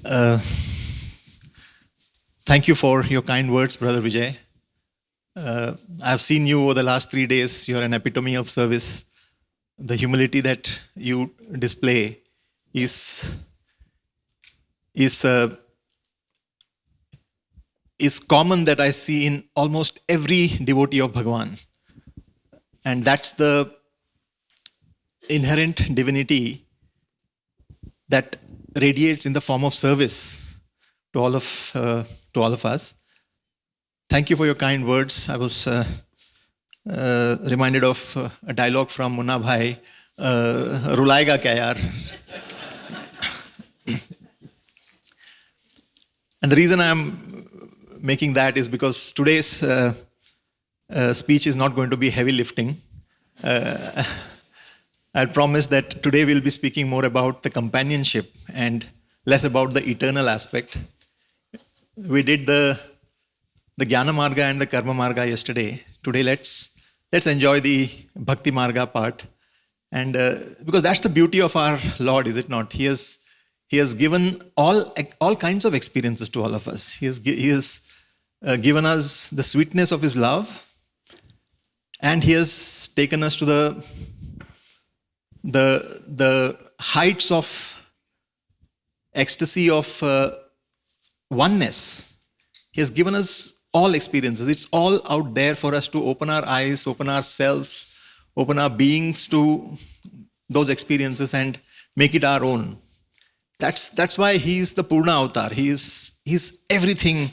Uh, Thank you for your kind words, Brother Vijay. I've seen you over the last 3 days. You're an epitome of service. The humility that you display is is uh, is common that I see in almost every devotee of Bhagawan, and that's the inherent divinity that radiates in the form of service to all of us. Thank you for your kind words. I was reminded of a dialogue from Munna Bhai, "Rulayega kya yaar?" And the reason I'm making that is because today's speech is not going to be heavy lifting. I promise that today we'll be speaking more about the companionship and less about the eternal aspect. We did the Jnana Marga and the Karma Marga yesterday. Today let's enjoy the Bhakti Marga part. And because that's the beauty of our Lord, is it not? He has given all kinds of experiences to all of us. He has given us the sweetness of His love, and He has taken us to the heights of ecstasy of oneness. He has given us all experiences. It's all out there for us to open our eyes, open ourselves, open our beings to those experiences and make it our own. That's why He is the Purna Avatar. He's everything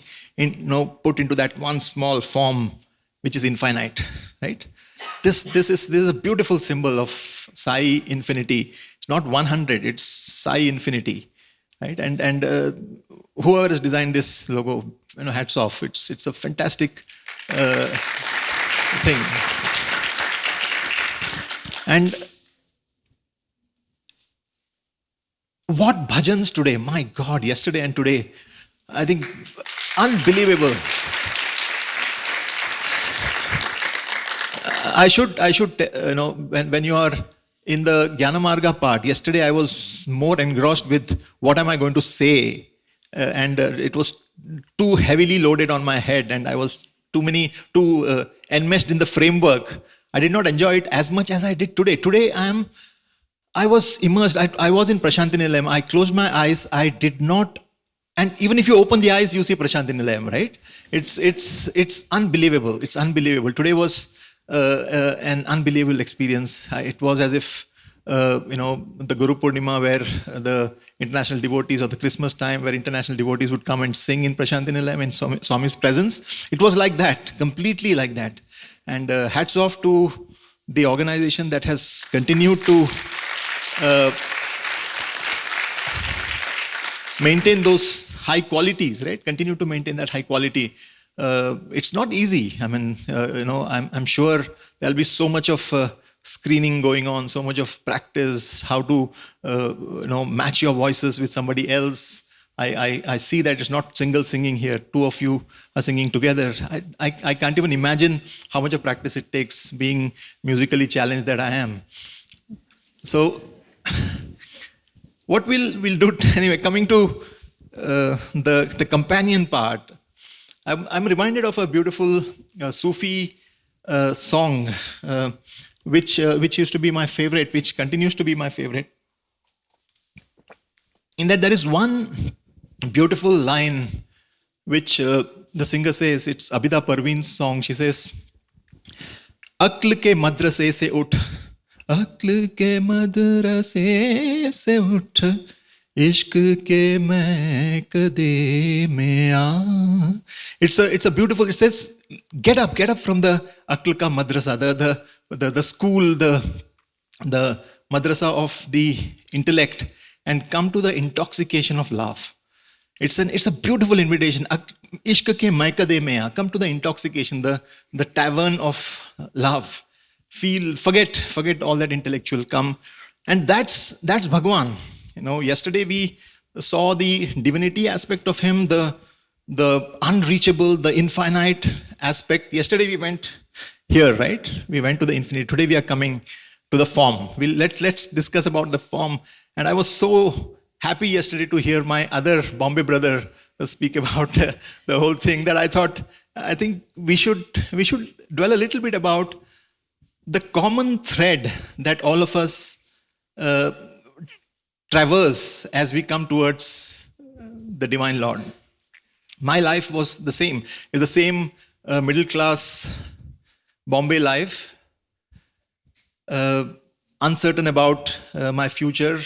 put into that one small form which is infinite, right? This is a beautiful symbol of Sai infinity. It's not 100, it's Sai infinity, right? And whoever has designed this logo, hats off. It's a fantastic thing. And what bhajans today, my God, yesterday and today, I think unbelievable. I should when you are in the Jnana Marga part, yesterday I was more engrossed with what am I going to say, and it was too heavily loaded on my head, and I was too enmeshed in the framework. I did not enjoy it as much as I did today. Today I was immersed. I was in Prasanthi Nilayam. I closed my eyes. I did not, and even if you open the eyes, you see Prasanthi Nilayam, right? It's unbelievable. It's unbelievable. Today was an unbelievable experience. It was as if the Guru Purnima, where the international devotees, or the Christmas time where international devotees would come and sing in Prasanthi Nilayam in Swami's presence. It was like that, completely like that. And hats off to the organization that has continued to maintain those high qualities, right? Continue to maintain that high quality. It's not easy. I mean, I'm sure there'll be so much of screening going on, so much of practice, how to, match your voices with somebody else. I see that it's not single singing here. Two of you are singing together. I can't even imagine how much of practice it takes, being musically challenged that I am. So, what we'll do anyway. Coming to the companion part, I'm reminded of a beautiful Sufi song, which used to be my favorite, which continues to be my favorite. In that there is one beautiful line which the singer says, it's Abida Parveen's song. She says, "Akl ke madrase se ut, akl ke madrase se ut, ishq ke mahkade mein aa." It's a beautiful. It says, get up from the akl ka madrasa, the school, the madrasa of the intellect, and come to the intoxication of love. It's a beautiful invitation. Ishq ke mahkade mein aa. Come to the intoxication, the tavern of love. Forget all that intellectual. Come, and that's Bhagawan. Yesterday we saw the divinity aspect of Him, the unreachable, the infinite aspect. Yesterday we went here, right? We went to the infinite. Today we are coming to the form. Let's discuss about the form. And I was so happy yesterday to hear my other Bombay brother speak about the whole thing, that I think we should dwell a little bit about the common thread that all of us traverse as we come towards the Divine Lord. My life was the same. It's the same middle class Bombay life. Uncertain about my future,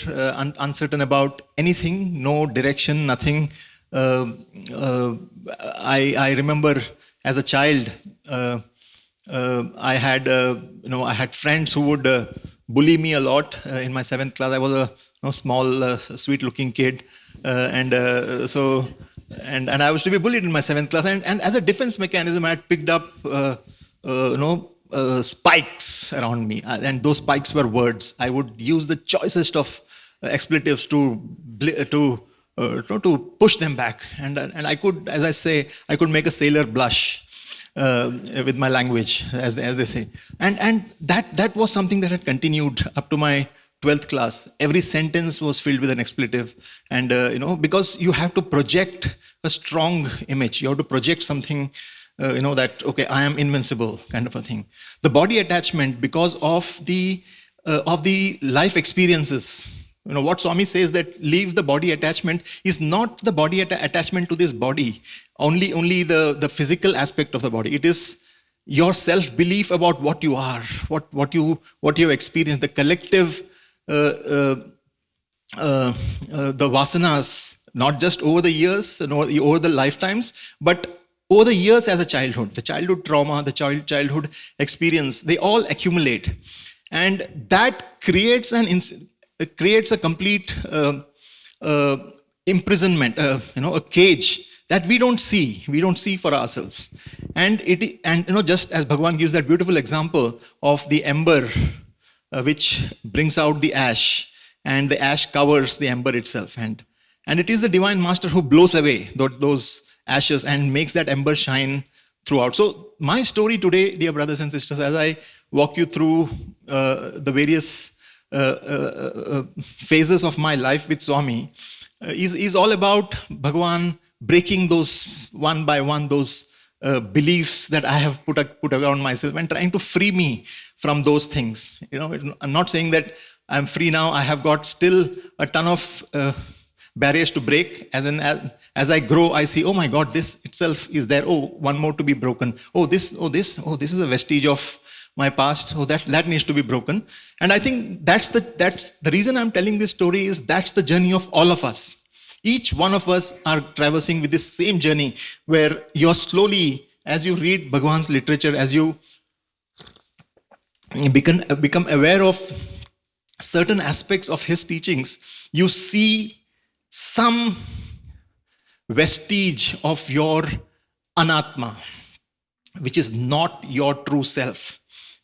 uncertain about anything, no direction, nothing. I remember as a child, I had friends who would bully me a lot. In my 7th class, I was a small, sweet-looking kid, and I was to be bullied in my 7th class. And as a defense mechanism, I had picked up, spikes around me, and those spikes were words. I would use the choicest of expletives to push them back, and I could, as I say, I could make a sailor blush with my language, as they say, and that was something that had continued up to my 12th class. Every sentence was filled with an expletive, and because you have to project a strong image, you have to project something. That, okay, I am invincible, kind of a thing. The body attachment, because of the life experiences, what Swami says, that leave the body attachment, is not the body attachment to this body, only the physical aspect of the body. It is your self-belief about what you are, what you have experienced, the collective, the vasanas, not just over the years, over the lifetimes, but over the years as a childhood, the childhood trauma, the childhood experience, they all accumulate. And that creates a complete imprisonment, a cage that we don't see for ourselves. And just as Bhagawan gives that beautiful example of the ember, which brings out the ash, and the ash covers the ember itself. And it is the Divine Master who blows away those ashes and makes that ember shine throughout. So my story today, dear brothers and sisters, as I walk you through the various phases of my life with Swami, is all about Bhagavan breaking those one by one, those beliefs that I have put around myself, and trying to free me from those things. I'm not saying that I'm free now. I have got still a ton of barriers to break. As I grow, I see, oh my God, this itself is there. Oh, one more to be broken. This is a vestige of my past. That needs to be broken. And I think that's the reason I'm telling this story, is that's the journey of all of us. Each one of us are traversing with this same journey, where you're slowly, as you read Bhagavan's literature, as you become aware of certain aspects of his teachings, you see some vestige of your anatma, which is not your true self,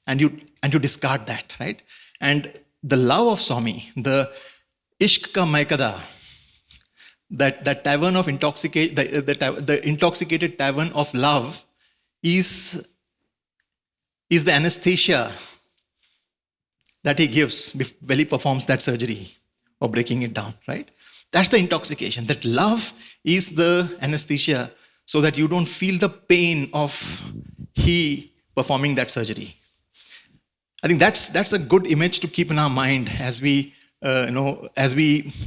and you discard that, right? And the love of Swami, the ishq ka maikada, that tavern of the intoxicated tavern of love, is the anesthesia that he gives when he performs that surgery of breaking it down, right? That's the intoxication. That love is the anesthesia, so that you don't feel the pain of he performing that surgery. I think that's a good image to keep in our mind as we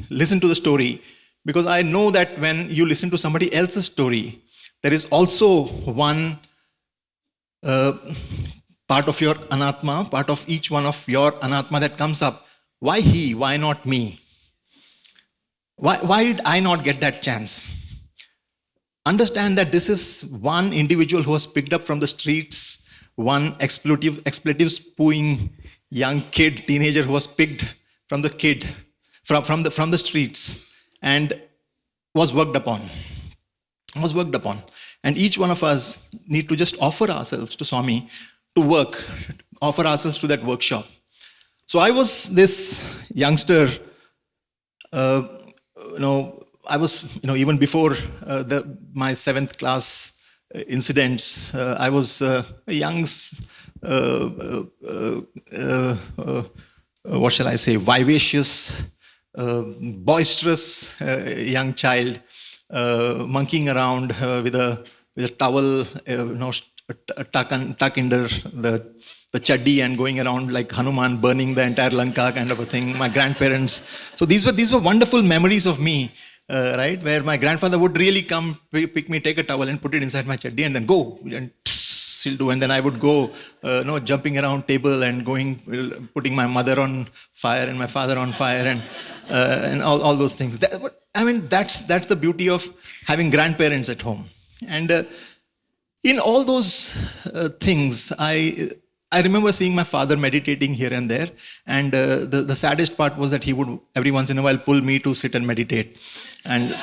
listen to the story, because I know that when you listen to somebody else's story, there is also one part of your anatma, part of each one of your anatma that comes up. Why he? Why not me? Why did I not get that chance? Understand that this is one individual who was picked up from the streets, one expletive spewing young kid, teenager who was picked from the streets and was worked upon. And each one of us need to just offer ourselves to Swami, to work, offer ourselves to that workshop. So I was this youngster, I was, even before my 7th class incidents, I was a young, what shall I say, vivacious boisterous young child, monkeying around with a towel, tuck under the chaddi and going around like Hanuman, burning the entire Lanka kind of a thing. My grandparents. So these were wonderful memories of me, right? Where my grandfather would really come, pick me, take a towel and put it inside my chaddi and then go. And he'll do. And then I would go, jumping around table and putting my mother on fire and my father on fire and all those things. That's the beauty of having grandparents at home. And in all those things, I remember seeing my father meditating here and there, and the saddest part was that he would every once in a while pull me to sit and meditate. And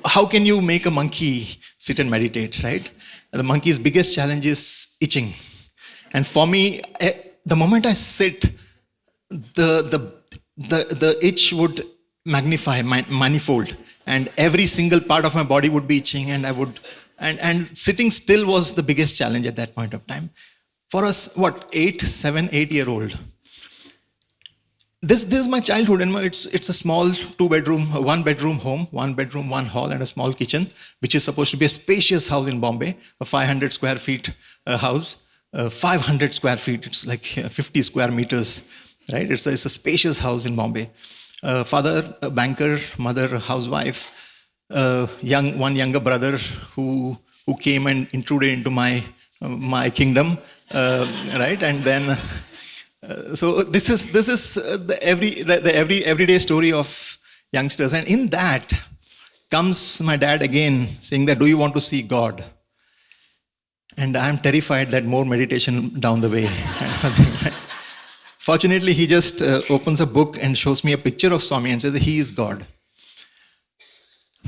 how can you make a monkey sit and meditate, right? The monkey's biggest challenge is itching. And for me, the moment I sit, the itch would magnify, manifold, and every single part of my body would be itching, and I would, and sitting still was the biggest challenge at that point of time. For us, 7, 8-year-old. This is my childhood, and it's a small 1-bedroom home, 1 bedroom, 1 hall, and a small kitchen, which is supposed to be a spacious house in Bombay, a 500 square feet house, 500 square feet. It's like 50 square meters, right? It's a spacious house in Bombay. Father, a banker, mother, a housewife, one younger brother who came and intruded into my kingdom, right? And then, so this is the everyday story of youngsters, and in that comes my dad again saying that, do you want to see God? And I am terrified that more meditation down the way. Fortunately, he just opens a book and shows me a picture of Swami and says that he is God.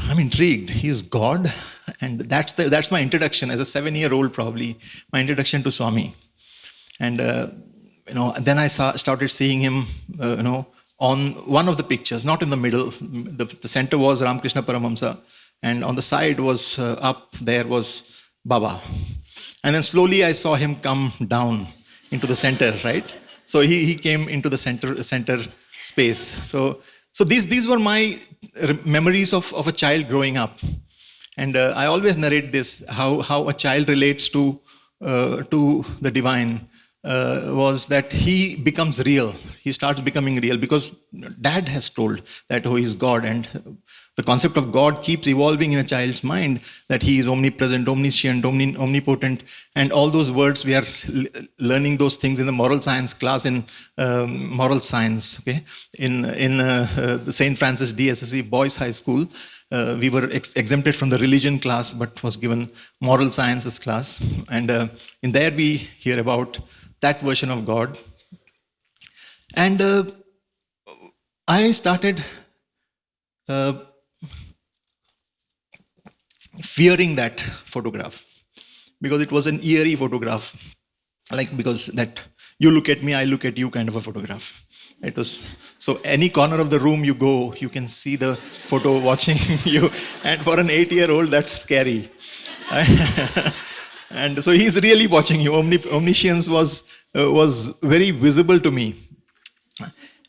I'm intrigued. He is God, and that's my introduction as a 7-year-old, probably my introduction to Swami. And then I started seeing him, on one of the pictures, not in the middle. The center was Ramakrishna Paramahamsa, and on the side was up there was Baba. And then slowly I saw him come down into the center, right? So he came into the center space. So these were my memories of a child growing up. And I always narrate this, how a child relates to the divine, was that he becomes real. He starts becoming real because dad has told that, oh, he's God. And the concept of God keeps evolving in a child's mind, that he is omnipresent, omniscient, omnipotent, and all those words. We are learning those things in the moral science class in moral science. Okay, in the St. Francis DSSE Boys High School, we were exempted from the religion class, but was given moral sciences class, and in there we hear about that version of God. And I started fearing that photograph, because it was an eerie photograph, because that you look at me, I look at you kind of a photograph. It was, so any corner of the room you go, you can see the photo watching you, and for an 8-year-old, that's scary. And so he's really watching you. Omniscience was very visible to me.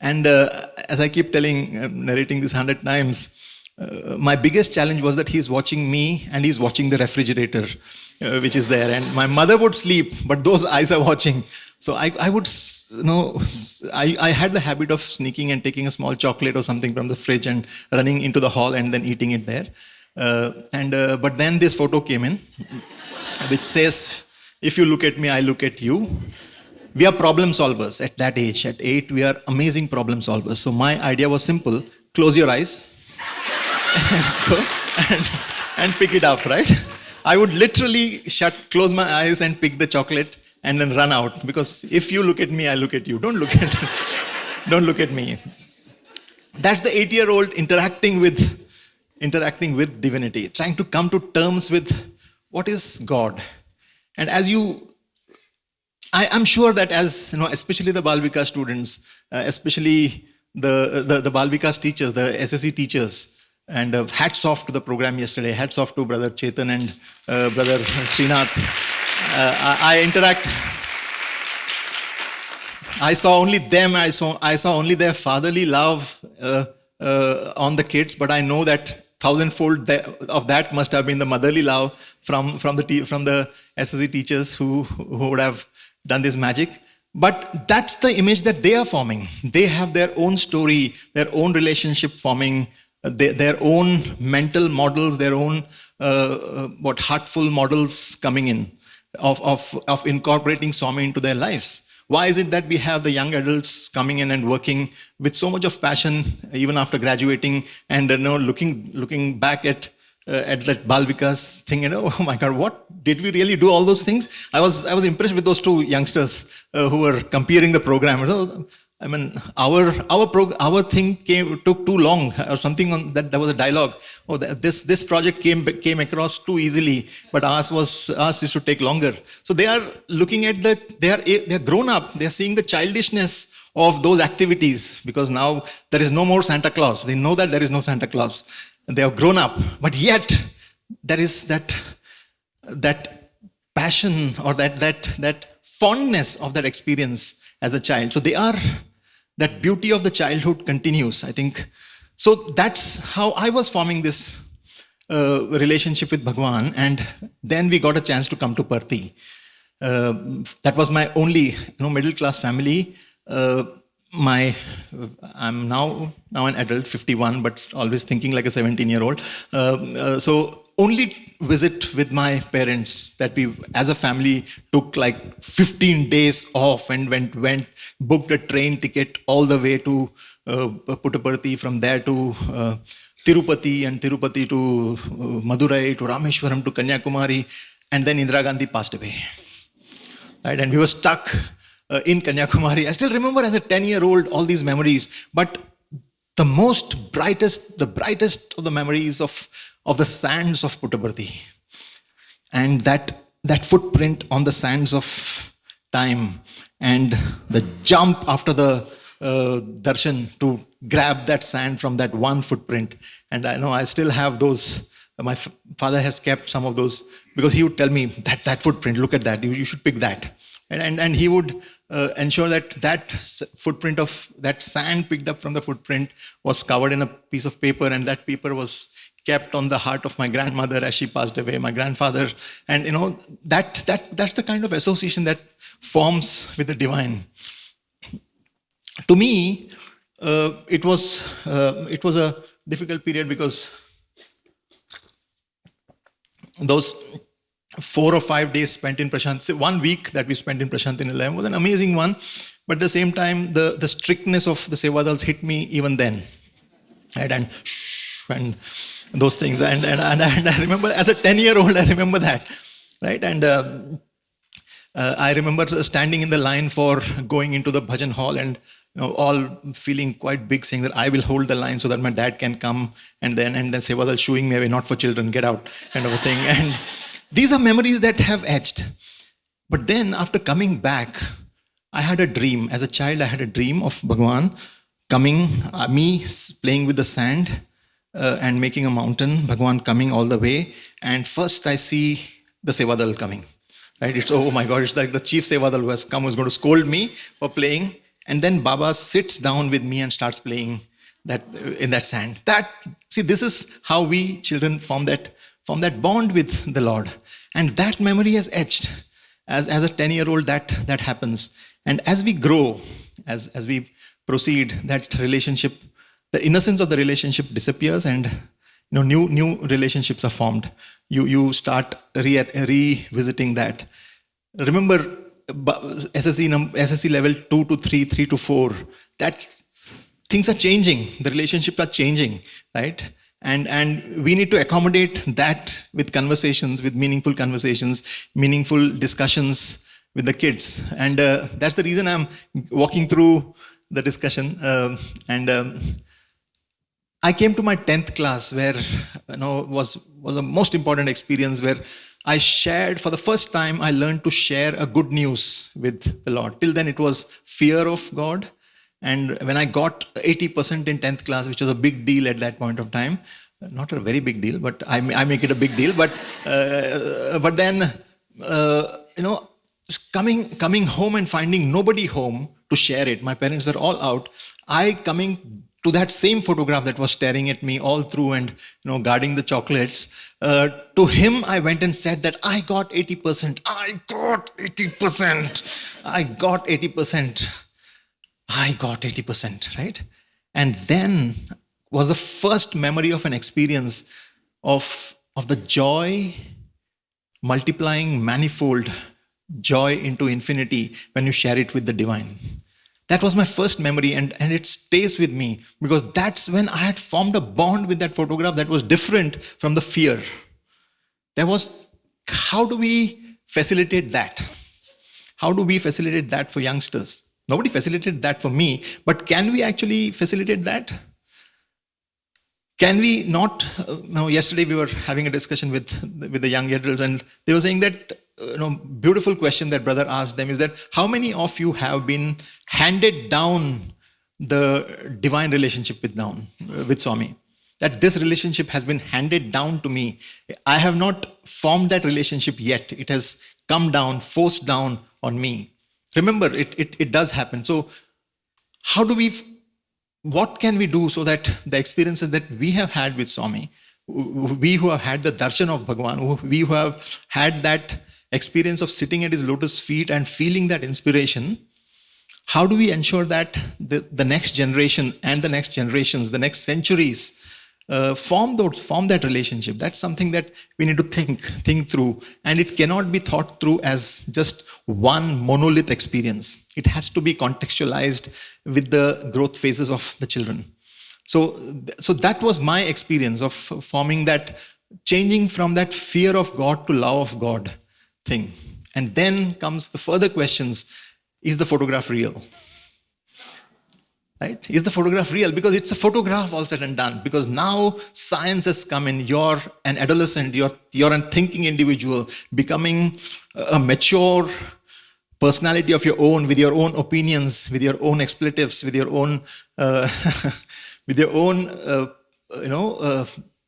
And as I keep narrating this 100 times, my biggest challenge was that he's watching me and he's watching the refrigerator, which is there. And my mother would sleep, but those eyes are watching. So I had the habit of sneaking and taking a small chocolate or something from the fridge and running into the hall and then eating it there. But then this photo came in, which says, if you look at me, I look at you. We are problem solvers at that age. At 8, we are amazing problem solvers. So my idea was simple: close your eyes and pick it up, right? I would literally close my eyes and pick the chocolate and then run out, because if you look at me, I look at you. Don't look at me. That's the 8-year-old interacting with divinity, trying to come to terms with what is God. And I'm sure that especially the Bal Vikas students, especially the Bal Vikas teachers, the SSE teachers, and hats off to the program yesterday, hats off to Brother Chetan and Brother Srinath. I interact. I saw only them. I saw only their fatherly love on the kids. But I know that thousandfold of that must have been the motherly love from the SSC teachers who would have done this magic. But that's the image that they are forming. They have their own story, their own relationship forming, their own mental models, their own heartful models coming in of incorporating Swami into their lives. Why is it that we have the young adults coming in and working with so much of passion, even after graduating, and looking back at that Bal Vikas thing, oh my God, what did we really do all those things? I was impressed with those two youngsters who were comparing the program. I mean, our thing took too long, or something on that. There was a dialogue. Oh, this project came across too easily, but ours used to take longer. So they are looking at they're grown up. They are seeing the childishness of those activities, because now there is no more Santa Claus. They know that there is no Santa Claus. They have grown up, but yet there is that passion or that fondness of that experience as a child. So that beauty of the childhood continues, I think. So that's how I was forming this relationship with Bhagawan. And then we got a chance to come to Parthi. That was my only middle class family. I'm now an adult, 51, but always thinking like a 17-year-old. So only visit with my parents that we as a family took like 15 days off and went booked a train ticket all the way to Puttaparthi, from there to Tirupati, and Tirupati to Madurai, to Rameshwaram, to Kanyakumari, and then Indira Gandhi passed away. Right? And we were stuck in Kanyakumari. I still remember as a 10-year-old all these memories, but the brightest of the memories of the sands of Puttaparthi, and that footprint on the sands of time, and the jump after the darshan to grab that sand from that one footprint. And I know I still have those. My father has kept some of those, because he would tell me that footprint, look at that, you should pick that. And he would ensure that footprint of that sand picked up from the footprint was covered in a piece of paper, and that paper was kept on the heart of my grandmother as she passed away, my grandfather. And that's the kind of association that forms with the divine. To me, it was a difficult period, because those 4 or 5 days spent in Prasanthi, 1 week that we spent in Prasanthi Nilayam was an amazing one. But at the same time, the strictness of the Sevadals hit me even then. Right? And those things. And I remember as a 10-year-old, I remember that. Right? And I remember standing in the line for going into the bhajan hall, and all feeling quite big, saying that I will hold the line so that my dad can come, and then Sevadal shooing me away, not for children, get out, kind of a thing. And these are memories that have etched. But then after coming back, I had a dream. As a child, I had a dream of Bhagawan coming, me playing with the sand and making a mountain, Bhagawan coming all the way. And first I see the Sevadal coming. Right? It's, oh my God, it's like the chief Sevadal who has come, who's going to scold me for playing. And then Baba sits down with me and starts playing that in that sand. This is how we children form that bond with the Lord. And that memory has etched. As a 10-year-old, that happens. And as we grow, as we proceed, that relationship, the innocence of the relationship disappears, and new relationships are formed. You start revisiting that. Remember SSC level 2 to 3, 3 to 4, that things are changing, the relationships are changing, right? And we need to accommodate that with conversations, with meaningful conversations, meaningful discussions with the kids. And that's the reason I'm walking through the discussion. I came to my 10th class, where was a most important experience, where I shared, for the first time, I learned to share a good news with the Lord. Till then it was fear of God. And when I got 80% in 10th class, which was a big deal at that point of time, not a very big deal, but I make it a big deal. But then, coming home and finding nobody home to share it. My parents were all out. I coming to that same photograph that was staring at me all through and guarding the chocolates. To him, I went and said that I got 80%. I got 80%. I got 80%. I got 80%, right? And then was the first memory of an experience of the joy multiplying manifold, joy into infinity when you share it with the divine. That was my first memory, and it stays with me because that's when I had formed a bond with that photograph that was different from the fear. How do we facilitate that? How do we facilitate that for youngsters? Nobody facilitated that for me, but can we actually facilitate that? Can we not? Yesterday we were having a discussion with the young adults, and they were saying that beautiful question that brother asked them is that how many of you have been handed down the divine relationship with Swami? That this relationship has been handed down to me. I have not formed that relationship yet. It has come down, forced down on me. Remember, it does happen. So what can we do so that the experiences that we have had with Swami, we who have had the darshan of Bhagawan, we who have had that experience of sitting at his lotus feet and feeling that inspiration, how do we ensure that the next generation and the next generations, the next centuries, form that relationship? That's something that we need to think through, and it cannot be thought through as just one monolith experience. It has to be contextualized with the growth phases of the children. So that was my experience of forming that, changing from that fear of God to love of God thing. And then comes the further questions: is the photograph real? Right? Is the photograph real? Because it's a photograph all said and done. Because now science has come in. You're an adolescent. You're a thinking individual, becoming a mature personality of your own, with your own opinions, with your own expletives, with your own,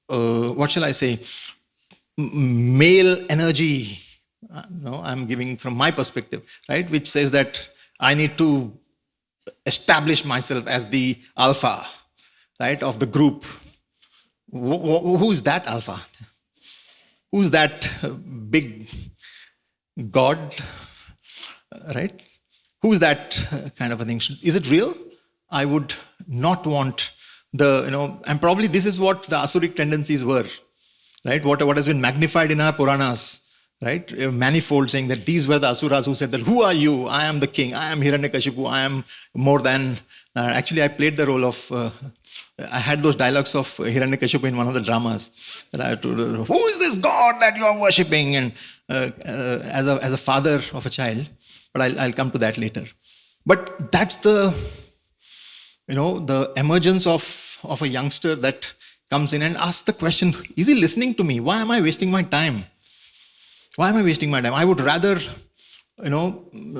what shall I say? Male energy. I'm giving from my perspective, right? Which says that I need to establish myself as the alpha, right, of the group. Who's that alpha? Who's that big God, right? Who's that kind of a thing? Is it real? I would not want and probably this is what the Asuric tendencies were, right? What has been magnified in our Puranas, right? Manifold, saying that these were the Asuras who said that, who are you? I am the king. I am Hiranyakashipu. I am more than... actually, I played the role of... I had those dialogues of Hiranyakashipu in one of the dramas. That I had to, who is this God that you are worshipping? And as a father of a child. But I'll come to that later. But that's the emergence of a youngster that comes in and asks the question, is he listening to me? Why am I wasting my time? Why am I wasting my time? I would rather,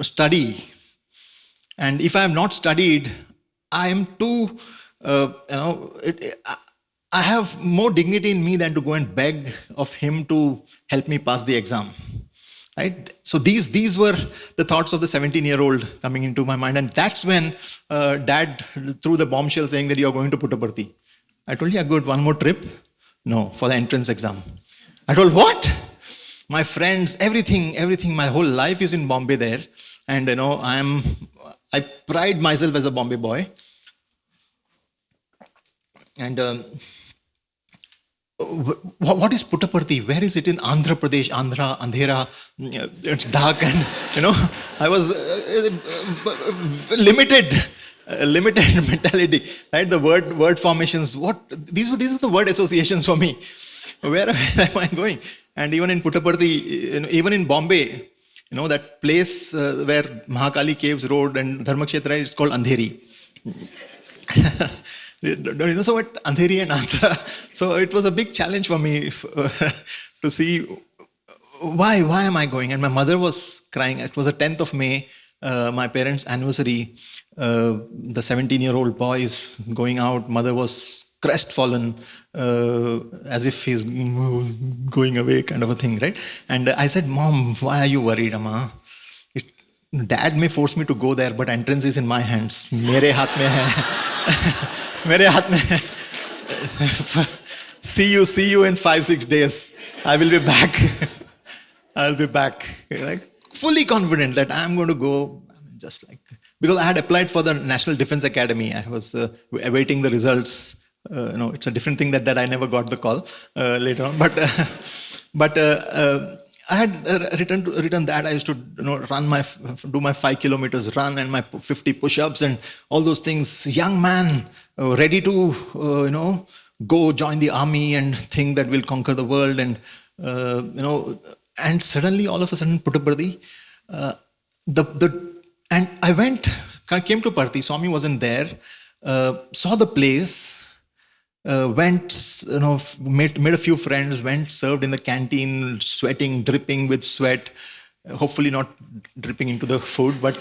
study. And if I have not studied, I am too, I have more dignity in me than to go and beg of him to help me pass the exam. Right? So these were the thoughts of the 17-year-old coming into my mind. And that's when Dad threw the bombshell saying that you're going to Puttaparthi. I told you, I got one more trip. No, for the entrance exam. I told, what? My friends, everything, my whole life is in Bombay there. And, I pride myself as a Bombay boy. And what is Puttaparthi? Where is it in Andhra Pradesh? Andhera, it's dark and, I was limited mentality, right? The word formations, these are the word associations for me. Where am I going? And even in Puttaparthi, even in Bombay, that place where Mahakali Caves Road and Dharmakshetra is called Andheri. So what Andheri and Andhra. So it was a big challenge for me to see why am I going? And my mother was crying. It was the 10th of May, my parents' anniversary. The 17-year-old boy is going out. Mother was crestfallen, as if he's going away, kind of a thing, right? And I said, Mom, why are you worried, Amma? Dad may force me to go there, but entrance is in my hands. मेरे हाथ में है. मेरे हाथ में है. See you in 5-6 days. I will be back. I'll be back. Like, fully confident that I'm going to go. Just like, because I had applied for the National Defense Academy. I was awaiting the results. It's a different thing that I never got the call later on. But I had written that I used to do my 5 kilometers run and my 50 push-ups and all those things. Young man, ready to go join the army and think that we'll conquer the world, and and suddenly all of a sudden Puttaparthi, and I came to Parthi. Swami wasn't there. Saw the place. Went, made a few friends. Went, served in the canteen, sweating, dripping with sweat. Hopefully not dripping into the food, but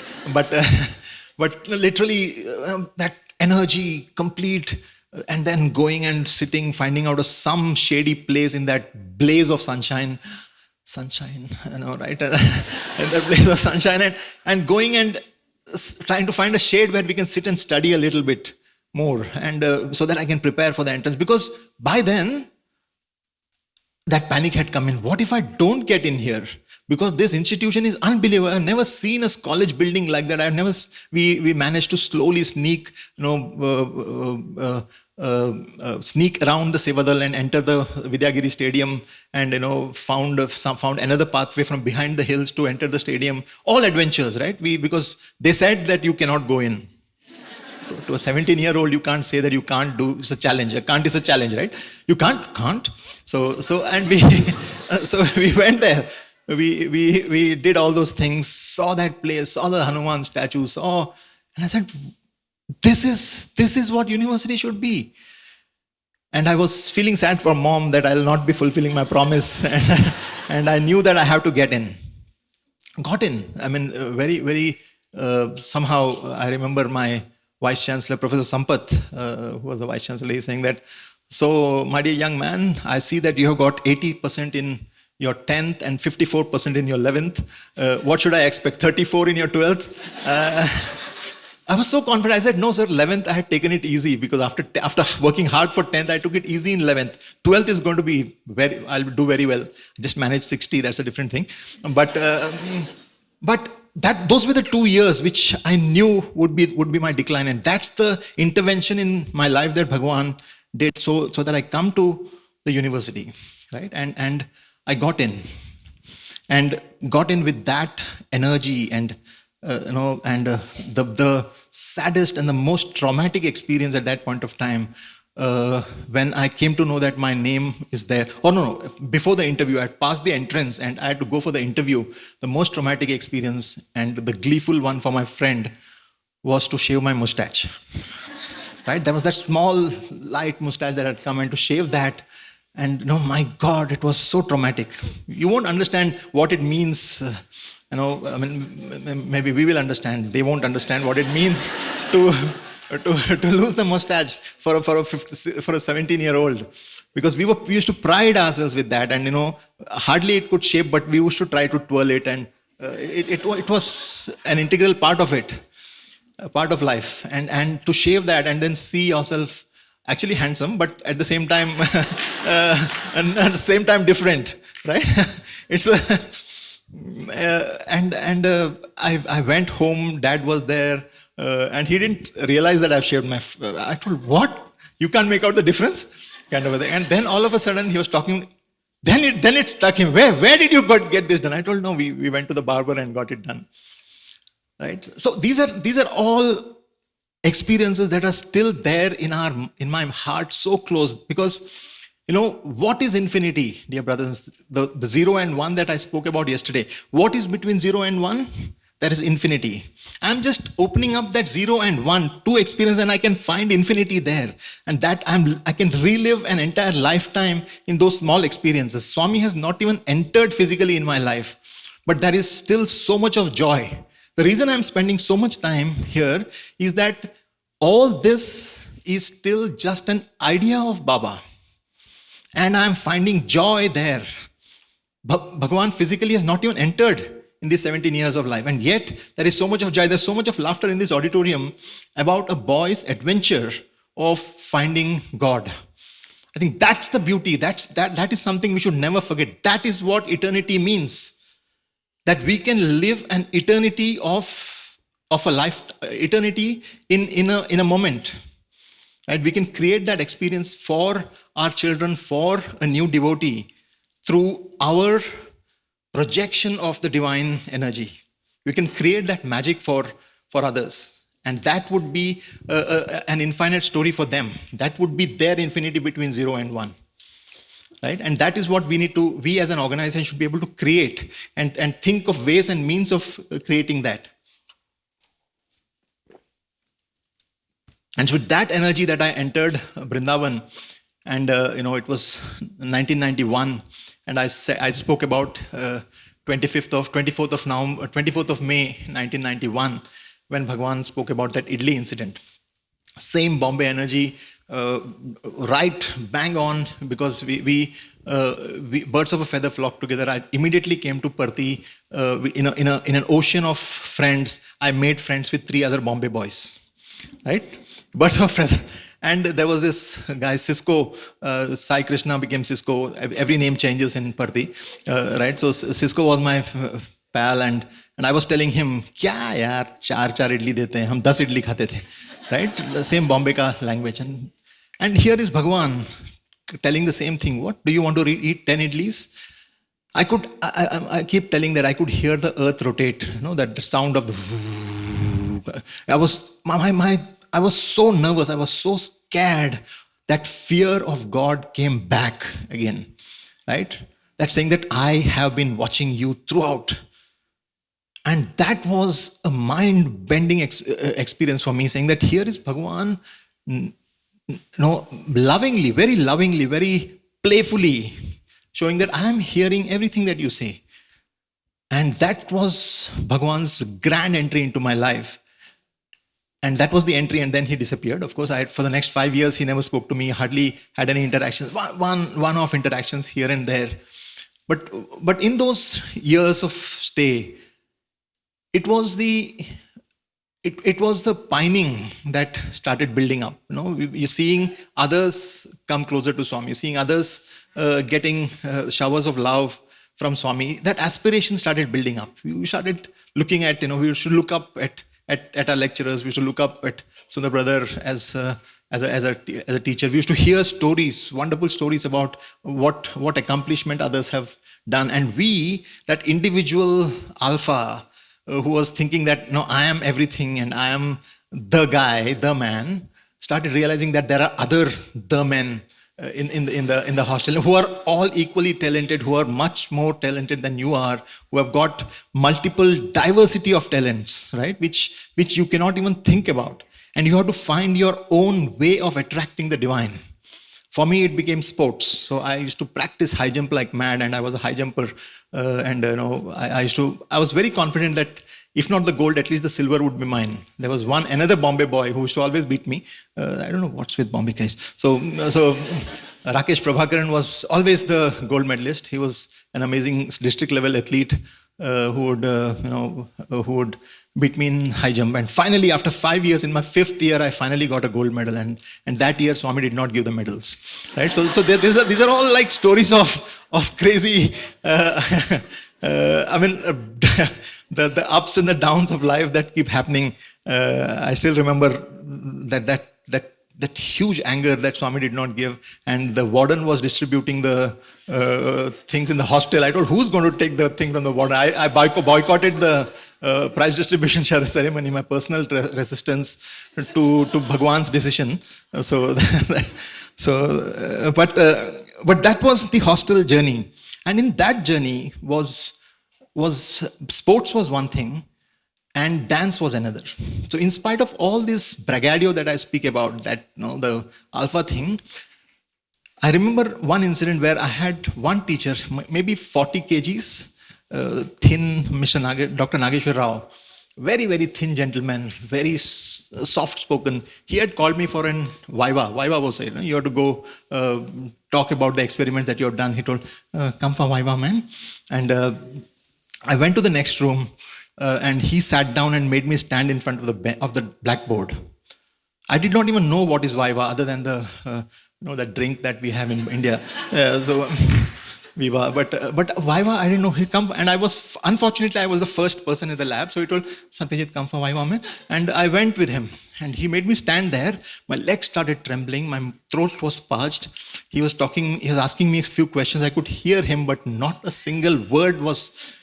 literally that energy, complete. And then going and sitting, finding out some shady place in that blaze of sunshine, right? In that blaze of sunshine, and going and trying to find a shade where we can sit and study a little bit more, and so that I can prepare for the entrance. Because by then, that panic had come in. What if I don't get in here? Because this institution is unbelievable. I've never seen a college building like that. We managed to slowly sneak, sneak around the Sevadal and enter the Vidyagiri Stadium, and found another pathway from behind the hills to enter the stadium. All adventures, right? Because they said that you cannot go in. To a 17-year-old, you can't say that you can't do. It's a challenge. Can't is a challenge, right? You can't. So and we went there. We did all those things, saw that place, saw the Hanuman statue, and I said, this is what university should be. And I was feeling sad for mom that I'll not be fulfilling my promise, and I knew that I have to get in. Got in. I mean, very, very, somehow I remember my Vice Chancellor, Professor Sampath, who was the Vice Chancellor, he's saying that, so my dear young man, I see that you have got 80% in your 10th and 54% in your 11th. What should I expect? 34 in your 12th? I was so confident. I said, no, sir, 11th, I had taken it easy because after working hard for 10th, I took it easy in 11th. 12th is going to be I'll do very well. Just managed 60, that's a different thing. But those were the 2 years which I knew would be my decline. And that's the intervention in my life that Bhagawan did so that I come to the university, right? And I got in with that energy, and the saddest and the most traumatic experience at that point of time, when I came to know that my name is there. Oh no, before the interview, I had passed the entrance and I had to go for the interview. The most traumatic experience and the gleeful one for my friend was to shave my mustache. Right? There was that small light mustache that had come, and to shave that. And my God, it was so traumatic. You won't understand what it means. I mean, maybe we will understand. They won't understand what it means to lose the mustache for a 17-year-old, because we used to pride ourselves with that, and hardly it could shape, but we used to try to twirl it, and it was an integral part of it, a part of life, and to shave that and then see yourself actually handsome, but at the same time, and at the same time different, right? It's I went home. Dad was there, and he didn't realize that I've shaved my. I told, what? You can't make out the difference, kind of a thing. And then all of a sudden he was talking. Then it struck him. Where did you get this done? I told, no, we went to the barber and got it done. Right. So these are all experiences that are still there in my heart, so close, because what is infinity, dear brothers? The 0 and 1 that I spoke about yesterday. What is between 0 and 1? That is infinity. I'm just opening up that 0 and 1 to experience, and I can find infinity there. And that I can relive an entire lifetime in those small experiences. Swami has not even entered physically in my life, but there is still so much of joy. The reason I'm spending so much time here is that all this is still just an idea of Baba. And I'm finding joy there. Bhagawan physically has not even entered in these 17 years of life. And yet, there is so much of joy, there's so much of laughter in this auditorium about a boy's adventure of finding God. I think that's the beauty. That is something we should never forget. That is what eternity means. That we can live an eternity of a life, eternity in a moment. Right? We can create that experience for our children, for a new devotee, through our projection of the divine energy. We can create that magic for others. And that would be an infinite story for them. That would be their infinity between 0 and 1. Right? And that is what we as an organization should be able to create and think of ways and means of creating that. And with that energy that I entered Vrindavan, and it was 1991, and I spoke about 24th of May 1991, when Bhagawan spoke about that Idli incident. Same Bombay energy, right bang on, because we birds of a feather flock together. I immediately came to Parthi in an ocean of friends. I made friends with 3 other Bombay boys, right? Birds of a feather. And there was this guy, Cisco, Sai Krishna became Cisco. Every name changes in Parthi, right? So Cisco was my pal, and I was telling him, "Kya yaar, 4 idli dete hain, hum 10 idli khate the," right? The same Bombay ka language. And here is Bhagawan telling the same thing. What do you want to eat? 10 idlis? I keep telling that I could hear the earth rotate. That the sound of the. I was so nervous. I was so scared. That fear of God came back again, right? That saying that I have been watching you throughout. And that was a mind-bending experience for me, saying that here is Bhagawan, lovingly, very playfully showing that I am hearing everything that you say. And that was Bhagawan's grand entry into my life. And that was the entry, and then he disappeared. Of course, for the next 5 years, he never spoke to me, hardly had any interactions, one-off interactions here and there. But in those years of stay, it was the pining that started building up. You're seeing others come closer to Swami, seeing others getting showers of love from Swami. That aspiration started building up. We started looking at, we should look up at our lecturers. We used to look up at Sundar brother as a teacher. We used to hear stories, wonderful stories about what accomplishment others have done. And we, that individual alpha who was thinking that, no, I am everything and I am the guy, the man, started realizing that there are other the men in the hostel who are all equally talented, who are much more talented than you are, who have got multiple diversity of talents, right? Which you cannot even think about. And you have to find your own way of attracting the divine. For me, it became sports. So I used to practice high jump like mad, and I was a high jumper. I was very confident that if not the gold, at least the silver would be mine. There was another Bombay boy who used to always beat me. I don't know what's with Bombay guys. So Rakesh Prabhakaran was always the gold medalist. He was an amazing district level athlete who would beat me in high jump. And finally, after 5 years, in my 5th year, I finally got a gold medal. And that year, Swami did not give the medals. Right? So these are all like stories of crazy. The ups and the downs of life that keep happening. I still remember that huge anger that Swami did not give, and the warden was distributing the things in the hostel. I told, who's going to take the thing from the warden? I boycotted the prize distribution ceremony, my personal resistance to Bhagwan's decision. But that was the hostel journey, and in that journey was sports was one thing, and dance was another. So in spite of all this braggadio that I speak about, that the alpha thing, I remember one incident where I had one teacher, maybe 40 kgs, thin, Dr. Nageshwar Rao, very, very thin gentleman, very soft-spoken. He had called me for an Viva. Viva was saying, you have to go talk about the experiments that you have done. He told, come for Viva, man. And I went to the next room and he sat down and made me stand in front of the blackboard. I did not even know what is Viva other than the drink that we have in India. So Viva, but Viva, I didn't know. He come, and unfortunately I was the first person in the lab. So he told Satyajit, come for Viva, man. And I went with him, and he made me stand there. My legs started trembling. My throat was parched. He was talking. He was asking me a few questions. I could hear him, but not a single word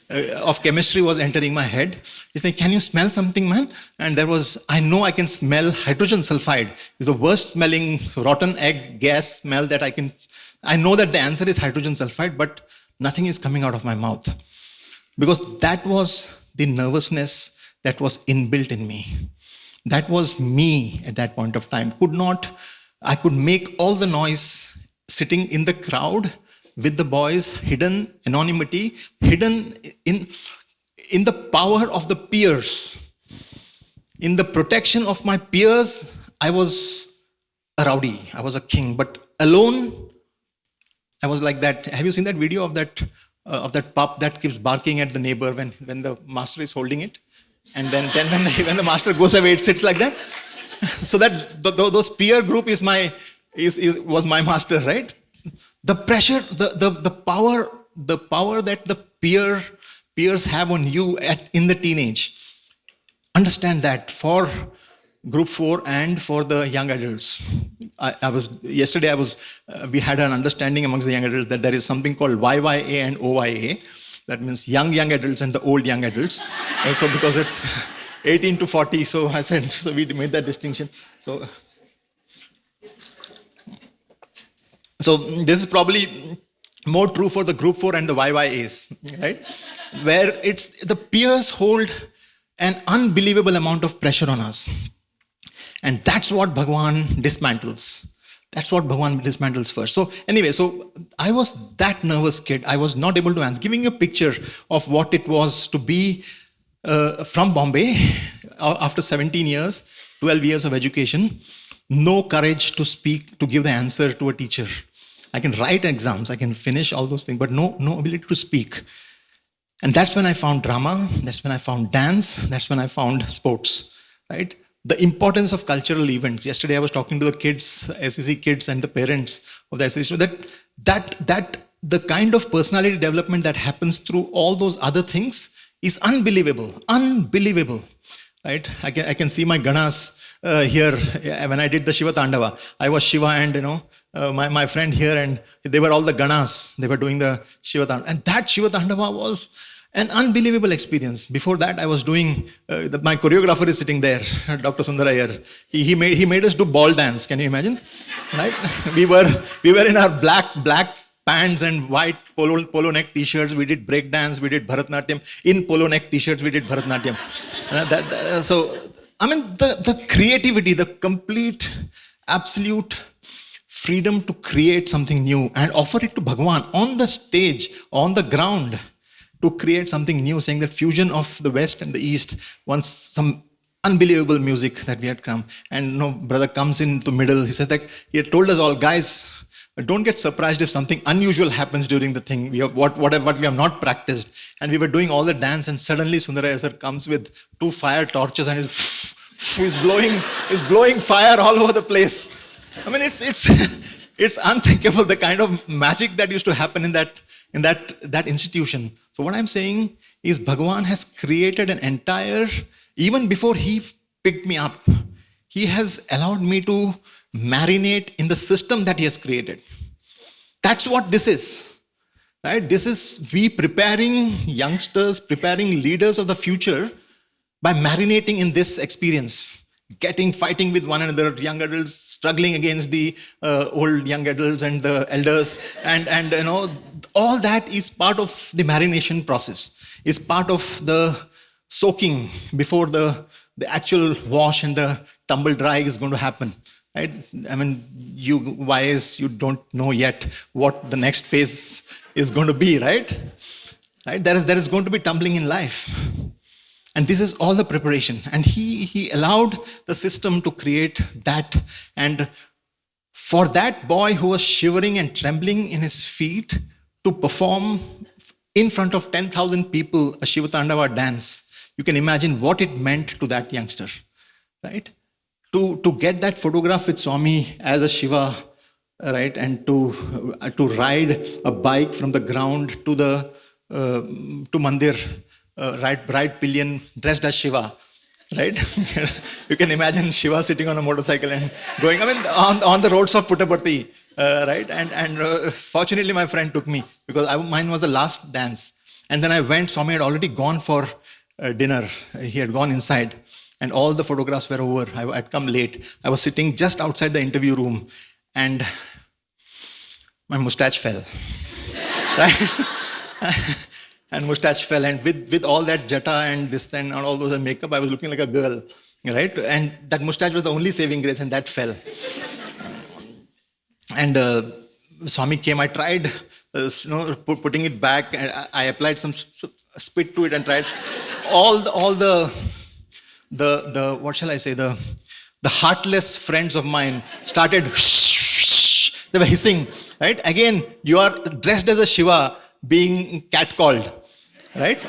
of chemistry was entering my head. He's like, can you smell something, man? And I know I can smell hydrogen sulfide. It's the worst smelling rotten egg gas smell that I know that the answer is hydrogen sulfide, but nothing is coming out of my mouth. Because that was the nervousness that was inbuilt in me. That was me at that point of time. I could make all the noise sitting in the crowd with the boys, hidden anonymity, hidden in the power of the peers. In the protection of my peers, I was a rowdy, I was a king, but alone, I was like that. Have you seen that video of that pup that keeps barking at the neighbor when the master is holding it? And then when the master goes away, it sits like that. So that those peer group was my master, right? The pressure, the power that the peers have on you in the teenage. Understand that for Group 4 and for the young adults. Yesterday we had an understanding amongst the young adults that there is something called YYA and OYA. That means young adults and the old young adults. So because it's 18 to 40, so we made that distinction. So this is probably more true for the Group 4 and the YYAs, right? Where the peers hold an unbelievable amount of pressure on us. And that's what Bhagawan dismantles. That's what Bhagawan dismantles first. So anyway, I was that nervous kid. I was not able to answer. Giving you a picture of what it was to be from Bombay after 17 years, 12 years of education, no courage to speak, to give the answer to a teacher. I can write exams, I can finish all those things, but no ability to speak. And that's when I found drama, that's when I found dance, that's when I found sports, right? The importance of cultural events. Yesterday I was talking to the kids, SSC kids and the parents of the SSC, that the kind of personality development that happens through all those other things is unbelievable, right? I can see my Ganas here when I did the Shiva Tandava. I was Shiva and my friend here, and they were all the Ganas. They were doing the Shiva Tandava. And that Shiva Tandava was an unbelievable experience. Before that, I was doing, my choreographer is sitting there, Dr. Sundarayar. He made us do ball dance. Can you imagine? Right? We were in our black pants and white polo neck t-shirts. We did break dance. We did Bharatnatyam. In polo neck t-shirts, we did Bharatnatyam. The creativity, the complete, absolute freedom to create something new and offer it to Bhagawan on the stage, on the ground, to create something new, saying that fusion of the West and the East, once some unbelievable music that we had come. And brother comes in the middle. He said that he had told us all, guys, don't get surprised if something unusual happens during the thing. We have what we have not practiced. And we were doing all the dance, and suddenly Sundaraya sir comes with 2 fire torches and is blowing fire all over the place. I mean, it's unthinkable, the kind of magic that used to happen in that institution. So what I'm saying is Bhagawan has created an entire, even before he picked me up, he has allowed me to marinate in the system that he has created. That's what this is, right? This is we preparing youngsters, preparing leaders of the future by marinating in this experience. Fighting with one another, young adults struggling against the old young adults and the elders, and all that is part of the marination process, is part of the soaking before the actual wash and the tumble dry is going to happen, right? I mean, you don't know yet what the next phase is going to be, right? There is going to be tumbling in life. And this is all the preparation. And he allowed the system to create that. And for that boy who was shivering and trembling in his feet to perform in front of 10,000 people, a Shiva Tandava dance. You can imagine what it meant to that youngster, right? To get that photograph with Swami as a Shiva, right, and to ride a bike from the ground to the to Mandir, ride pillion dressed as Shiva, right? You can imagine Shiva sitting on a motorcycle and going, I mean, on the roads of Puttaparthi, right? And fortunately, my friend took me because mine was the last dance. And then I went, Swami had already gone for dinner. He had gone inside and all the photographs were over. I'd come late. I was sitting just outside the interview room and my mustache fell, right? And mustache fell, and with all that jata and this and all those and makeup, I was looking like a girl, right? And that mustache was the only saving grace, and that fell. And Swami came. I tried, putting it back. And I applied some spit to it and tried. All the what shall I say? The heartless friends of mine started. They were hissing, right? Again, you are dressed as a Shiva, being catcalled, right?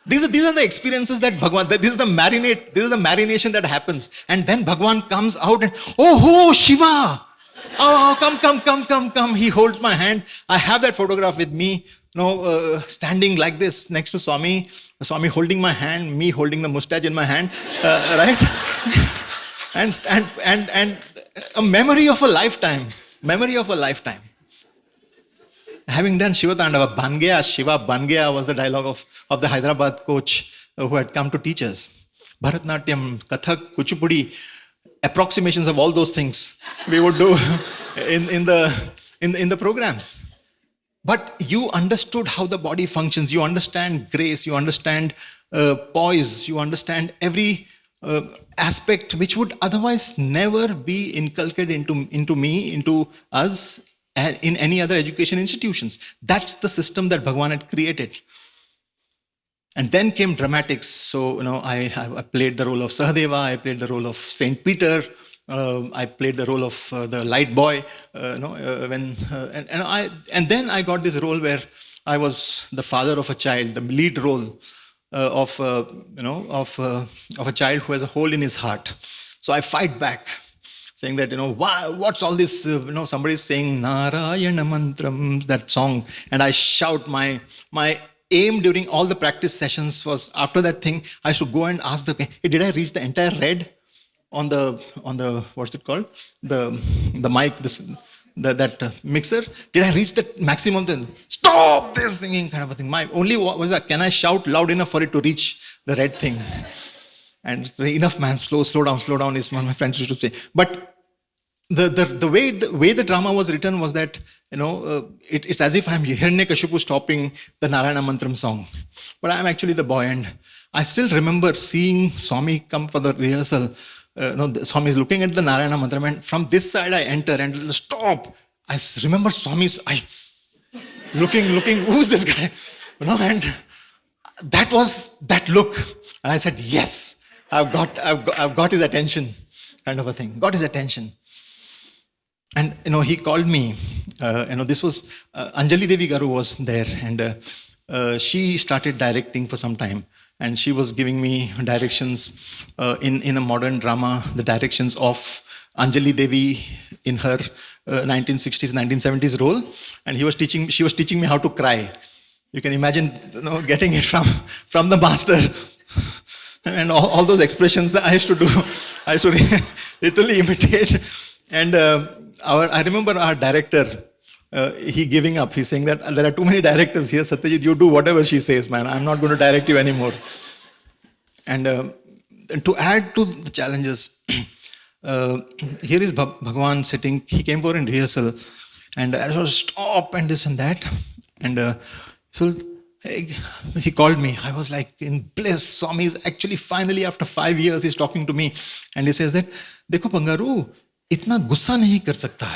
These are the experiences that Bhagawan, this is the marination that happens. And then Bhagawan comes out and, oh, Shiva! Oh, come. He holds my hand. I have that photograph with me, standing like this next to Swami. Swami holding my hand, me holding the mustache in my hand, right? and a memory of a lifetime. Having done Shiva Tandava, Ban Gaya, Shiva Ban Gaya was the dialogue of the Hyderabad coach who had come to teach us. Bharatnatyam, Kathak, Kuchipudi, approximations of all those things we would do in the programs. But you understood how the body functions. You understand grace. You understand poise. You understand every aspect which would otherwise never be inculcated into us in any other education institutions. That's the system that Bhagawan had created. And then came dramatics. So, I played the role of Sahadeva, I played the role of Saint Peter, I played the role of the light boy, and then I got this role where I was the father of a child, the lead role of a child who has a hole in his heart. So I fight back, saying that, what's all this, somebody's saying Narayana Mantram, that song, and I shout. My aim during all the practice sessions was, after that thing, I should go and ask hey, did I reach the entire red on the what's it called? The mic, that mixer? Did I reach the maximum? Then stop this singing, kind of a thing. My only was that, can I shout loud enough for it to reach the red thing? And enough, man, slow down is what my friends used to say. But the way the drama was written was that, it's as if I'm Hiranyakashipu stopping the Narayana Mantram song. But I'm actually the boy, and I still remember seeing Swami come for the rehearsal. Swami is looking at the Narayana Mantram, and from this side I enter and stop. I remember Swami's eye, looking, who's this guy? And that was that look. And I said, yes, I've got his attention, kind of a thing. Got his attention. And, he called me, this was, Anjali Devi Garu was there, and she started directing for some time. And she was giving me directions in a modern drama, the directions of Anjali Devi in her 1960s, 1970s role. And she was teaching me how to cry. You can imagine, getting it from the master. And all those expressions I used to do, I used to literally imitate. And I remember our director, he giving up. He's saying that there are too many directors here, Satyajit, you do whatever she says, man. I'm not going to direct you anymore. And to add to the challenges, here is Bhagawan sitting. He came for a rehearsal, and I was stop and this and that. And so he called me. I was like in bliss. Swami is actually finally, after 5 years, he's talking to me. And he says that, Dekho Pangaru, itna gussa nahi kar sakta.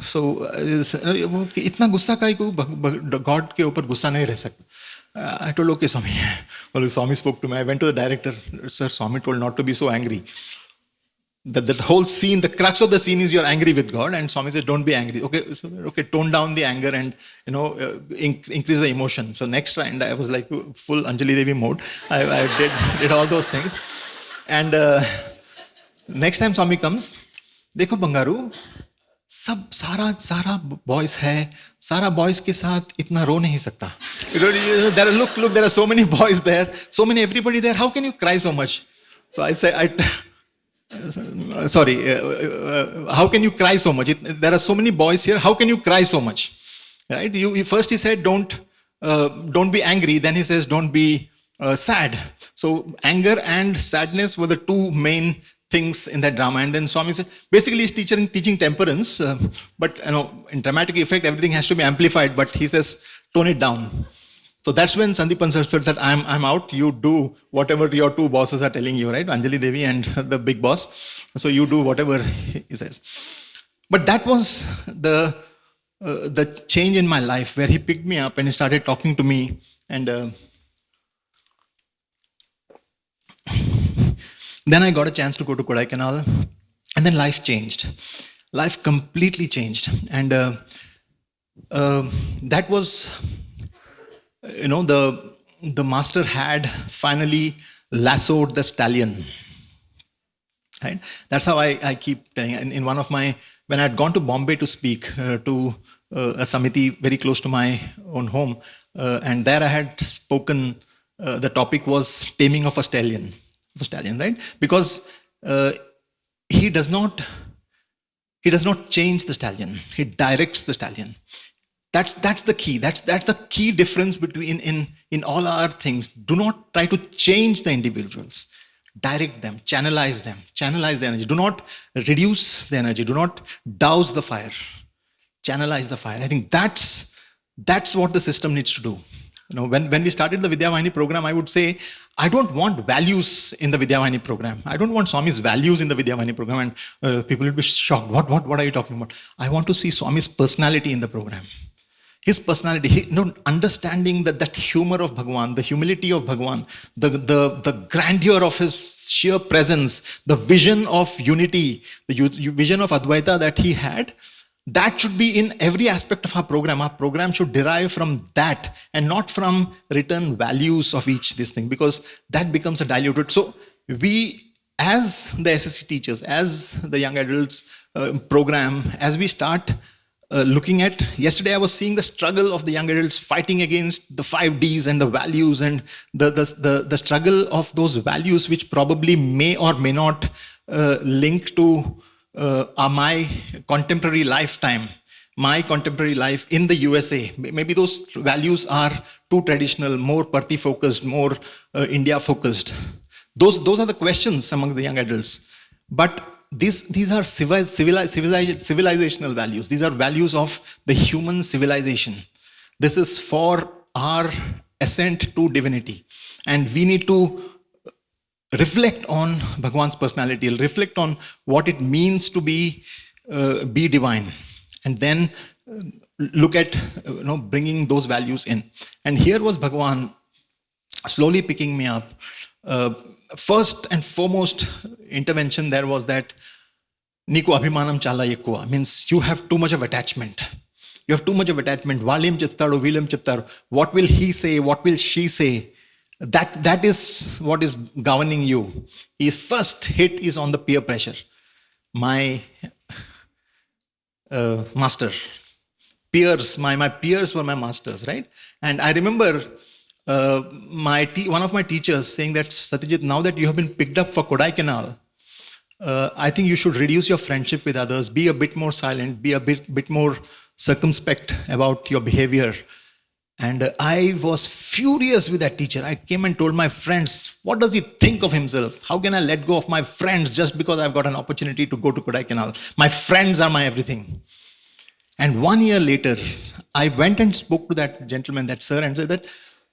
So, itna gussa kai ko God ke upar gussa nahi reh sakta. I told, okay, Swami. Well, Swami spoke to me. I went to the director. Sir, Swami told not to be so angry. the whole scene, the crux of the scene is you're angry with God, and Swami says, don't be angry. Okay, tone down the anger and increase the emotion. So next round, I was like full Anjali Devi mode. I did all those things, and next time Swami comes, देखो बंगारू, सब सारा boys है, सारा boys के साथ इतना रो नहीं सकता. Look, there are so many boys there, everybody there. How can you cry so much? So I say, sorry, how can you cry so much? There are so many boys here. How can you cry so much? Right? First he said, don't be angry. Then he says, don't be sad. So anger and sadness were the two main things in that drama. And then Swami said, basically he's teaching temperance, but in dramatic effect, everything has to be amplified. But he says, tone it down. So that's when Sandeepan sir said that I'm out. You do whatever your two bosses are telling you, right? Anjali Devi and the big boss. So you do whatever he says. But that was the change in my life, where he picked me up and he started talking to me. And then I got a chance to go to Kodaikanal. And then life changed. Life completely changed. And that was... the master had finally lassoed the stallion. Right? That's how I keep telling. In one of my, when I had gone to Bombay to speak to a samiti very close to my own home, and there I had spoken. The topic was taming of a stallion. Right? Because he does not change the stallion. He directs the stallion. That's the key. That's the key difference between in all our things. Do not try to change the individuals. Direct them, channelize the energy. Do not reduce the energy. Do not douse the fire. Channelize the fire. I think that's what the system needs to do. When we started the Vidyavahini program, I would say, I don't want values in the Vidyavahini program. I don't want Swami's values in the Vidyavahini program. And people will be shocked. What are you talking about? I want to see Swami's personality in the program. His personality, understanding that humor of Bhagawan, the humility of Bhagawan, the grandeur of his sheer presence, the vision of unity, the vision of Advaita that he had, that should be in every aspect of our program. Our program should derive from that and not from written values of this thing, because that becomes a diluted. So we, as the SSC teachers, as the young adults program, as we start looking at, yesterday I was seeing the struggle of the young adults fighting against the 5Ds and the values, and the struggle of those values which probably may or may not link to my contemporary lifetime, my contemporary life in the USA. Maybe those values are too traditional, more Parthi focused, more India focused. Those are the questions among the young adults. But these are civilizational values. These are values of the human civilization. This is for our ascent to divinity. And we need to reflect on Bhagavan's personality, reflect on what it means to be divine, and then look at bringing those values in. And here was Bhagavan slowly picking me up. First and foremost intervention there was that Niku Abhimanam Chala Yekua, means you have too much of attachment. You have too much of attachment. Valim Chiptaru, Vilim Chiptaru. What will he say? What will she say? That is what is governing you. His first hit is on the peer pressure. My master. Peers, my peers were my masters, right? And I remember one of my teachers saying that, Satyajit, now that you have been picked up for Kodaikanal, I think you should reduce your friendship with others, be a bit more silent, be a bit more circumspect about your behavior. And I was furious with that teacher. I came and told my friends, what does he think of himself? How can I let go of my friends just because I've got an opportunity to go to Kodaikanal? My friends are my everything. And 1 year later, I went and spoke to that gentleman, that sir, and said that,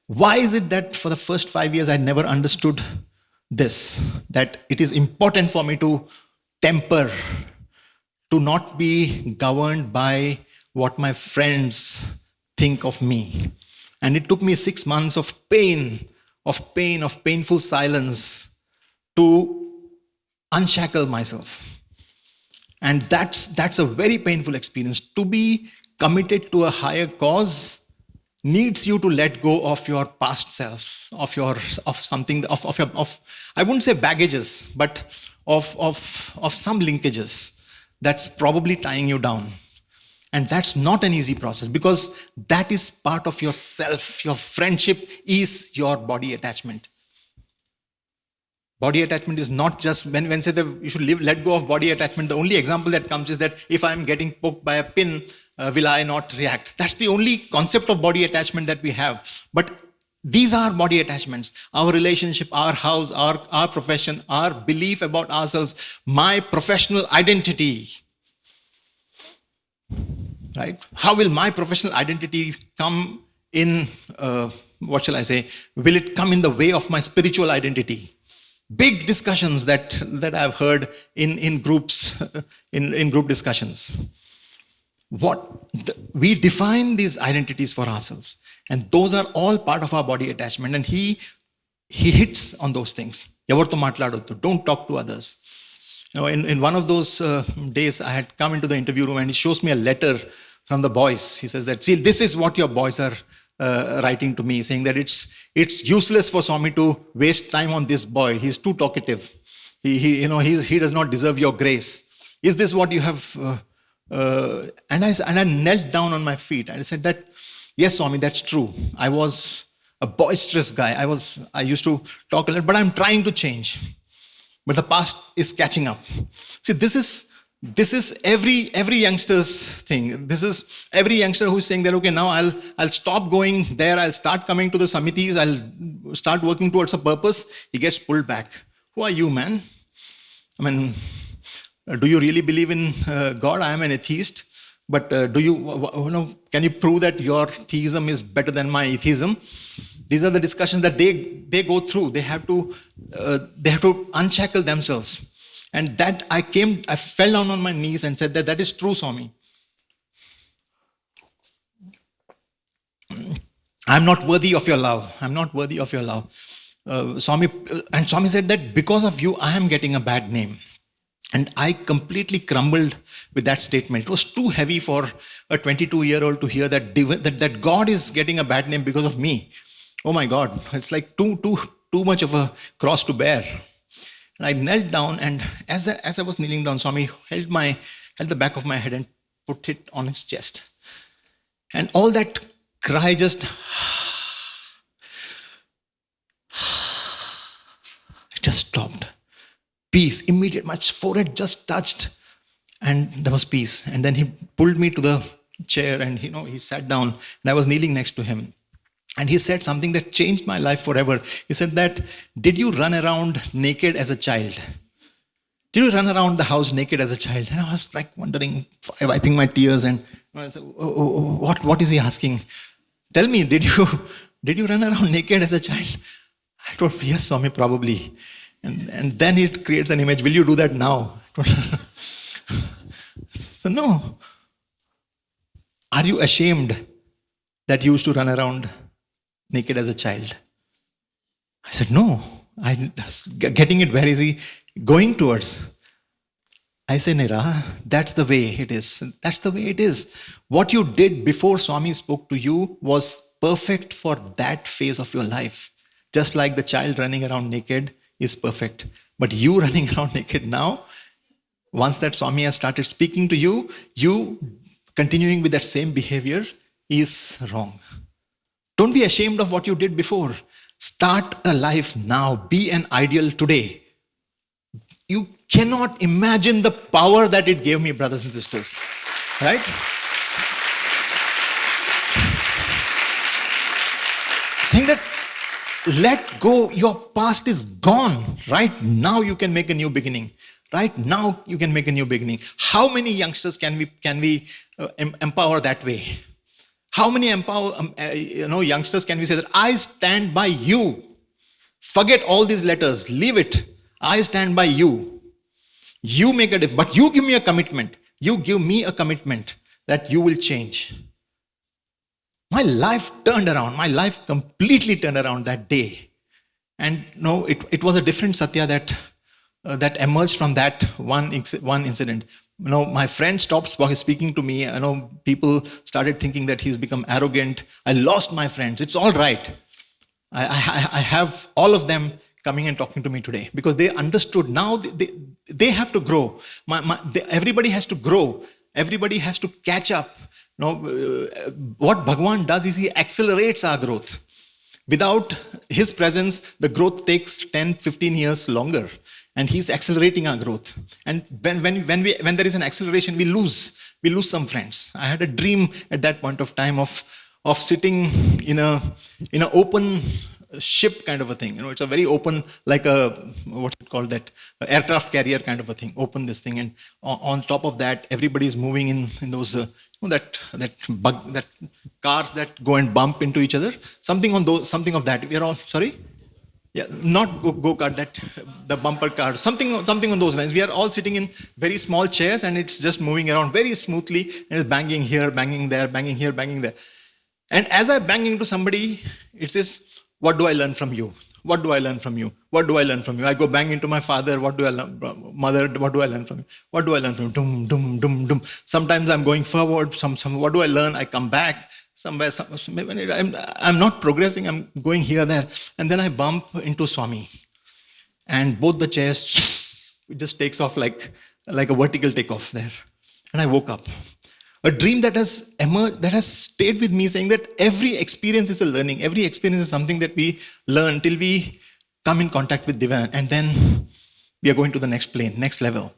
why is it that for the first 5 years I never understood this, that it is important for me to temper, to not be governed by what my friends think of me. And it took me 6 months of painful silence to unshackle myself. And that's a very painful experience. To be committed to a higher cause needs you to let go of your past selves, of your I wouldn't say baggages, but of some linkages that's probably tying you down. And that's not an easy process, because that is part of yourself. Your friendship is your body attachment. Body attachment is not just, when say that you should let go of body attachment, the only example that comes is that if I'm getting poked by a pin, will I not react? That's the only concept of body attachment that we have. But these are body attachments. Our relationship, our house, our profession, our belief about ourselves, my professional identity. Right? How will my professional identity come in, what shall I say, will it come in the way of my spiritual identity? Big discussions that I've heard in groups, in group discussions. We define these identities for ourselves, and those are all part of our body attachment. And he hits on those things. Yavartho matladoddu, don't talk to others. In one of those days, I had come into the interview room, and he shows me a letter from the boys. He says that, see, this is what your boys are writing to me, saying that it's useless for Swami to waste time on this boy. He's too talkative. He does not deserve your grace. Is this what you have? And I knelt down on my feet and I said that, yes, Swami, that's true. I was a boisterous guy. I used to talk a lot, but I'm trying to change. But the past is catching up. See, this is every youngster's thing. This is every youngster who's saying that, okay, now I'll stop going there. I'll start coming to the samitis. I'll start working towards a purpose. He gets pulled back. Who are you, man? I mean, do you really believe in God? I am an atheist. But can you prove that your theism is better than my atheism? These are the discussions that they go through. They have to unshackle themselves. And that I fell down on my knees and said that is true, Swami. I'm not worthy of your love. I'm not worthy of your love. Swami said that because of you, I am getting a bad name. And I completely crumbled with that statement. It was too heavy for a 22-year-old to hear that God is getting a bad name because of me. Oh my God, it's like too much of a cross to bear. And I knelt down, and as I was kneeling down, Swami held the back of my head and put it on his chest. And all that cry just, it just stopped. Peace, immediate, my forehead just touched, and there was peace. And then he pulled me to the chair, and he sat down, and I was kneeling next to him. And he said something that changed my life forever. He said that, did you run around naked as a child? Did you run around the house naked as a child? And I was like wondering, wiping my tears, and I said, what is he asking? Tell me, did you run around naked as a child? I told him, yes, Swami, probably. And then he creates an image. Will you do that now? So no. Are you ashamed that you used to run around naked as a child? I said, no. I was getting it, where is he going towards? I say, Nira, that's the way it is. That's the way it is. What you did before Swami spoke to you was perfect for that phase of your life. Just like the child running around naked is perfect. But you running around naked now, once that Swami has started speaking to you, you continuing with that same behavior is wrong. Don't be ashamed of what you did before. Start a life now. Be an ideal today. You cannot imagine the power that it gave me, brothers and sisters. Right? Saying that, let go, your past is gone. Right now you can make a new beginning. Right now you can make a new beginning. How many youngsters can we empower that way? How many youngsters can we say that I stand by you? Forget all these letters, leave it. I stand by you. You make a difference, but you give me a commitment. You give me a commitment that you will change. My life turned around. My life completely turned around that day. And it was a different Satya that that emerged from that one incident. My friend stopped speaking to me. People started thinking that he's become arrogant. I lost my friends. It's all right. I have all of them coming and talking to me today because they understood. Now they have to grow. Everybody has to grow. Everybody has to catch up. What Bhagawan does is he accelerates our growth. Without his presence, the growth takes 10, 15 years longer. And he's accelerating our growth. And when there is an acceleration, we lose some friends. I had a dream at that point of time of sitting in a open ship kind of a thing. It's a very open, like a what's it called, that aircraft carrier kind of a thing. Open this thing, and on top of that, everybody is moving in those that cars that go and bump into each other. Something of that. We are all sorry. Yeah, not go-kart, the bumper car, something on those lines. We are all sitting in very small chairs and it's just moving around very smoothly and it's banging here, banging there, banging here, banging there. And as I bang into somebody, it says, what do I learn from you? What do I learn from you? What do I learn from you? I go bang into my father. What do I learn? Mother, what do I learn from you? What do I learn from you? Dum, dum, dum, dum. Sometimes I'm going forward. What do I learn? I come back. Somewhere, I'm not progressing, I'm going here, there. And then I bump into Swami. And both the chairs, it just takes off like a vertical takeoff there. And I woke up. A dream that has emerged, that has stayed with me, saying that every experience is a learning. Every experience is something that we learn till we come in contact with divine. And then we are going to the next plane, next level.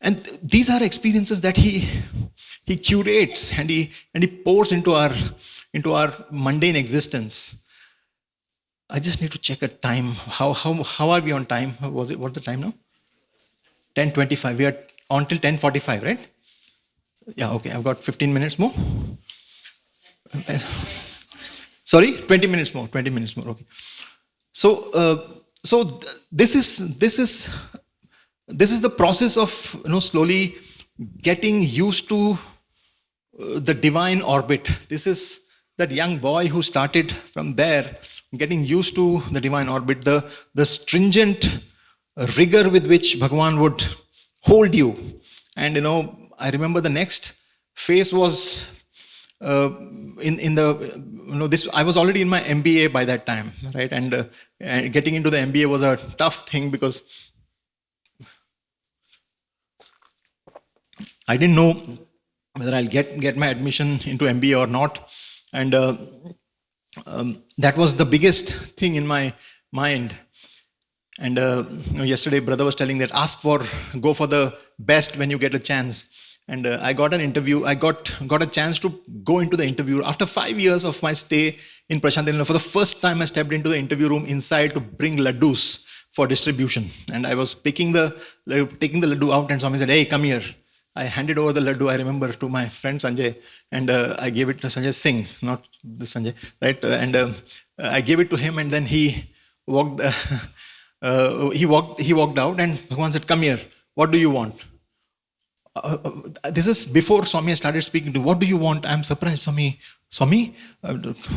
And these are experiences that he curates and he pours into our mundane existence. I just need to check a time. How are we on time? What's the time now? 10:25. We are on till 10:45, right? Yeah, okay. I've got 15 minutes more. Sorry, 20 minutes more. 20 minutes more. Okay. So this is the process of slowly getting used to the divine orbit. This is that young boy who started from there, getting used to the divine orbit, the stringent rigor with which Bhagawan would hold you. And I remember the next phase was in the this. I was already in my MBA by that time, right? And getting into the MBA was a tough thing because I didn't know whether I'll get my admission into MBA or not. And that was the biggest thing in my mind. And yesterday, brother was telling that go for the best when you get a chance. And I got an interview. I got a chance to go into the interview. After 5 years of my stay in Prasanthi Nilayam, for the first time I stepped into the interview room inside to bring laddus for distribution. And I was taking the laddu out, and Swami said, "Hey, come here." I handed over the laddu, I remember, to my friend Sanjay, and I gave it to Sanjay Singh, not the Sanjay, right? And I gave it to him, and then he walked. He walked out, and Bhagawan said, "Come here. What do you want?" This is before Swami started speaking to. What do you want? I'm surprised, Swami,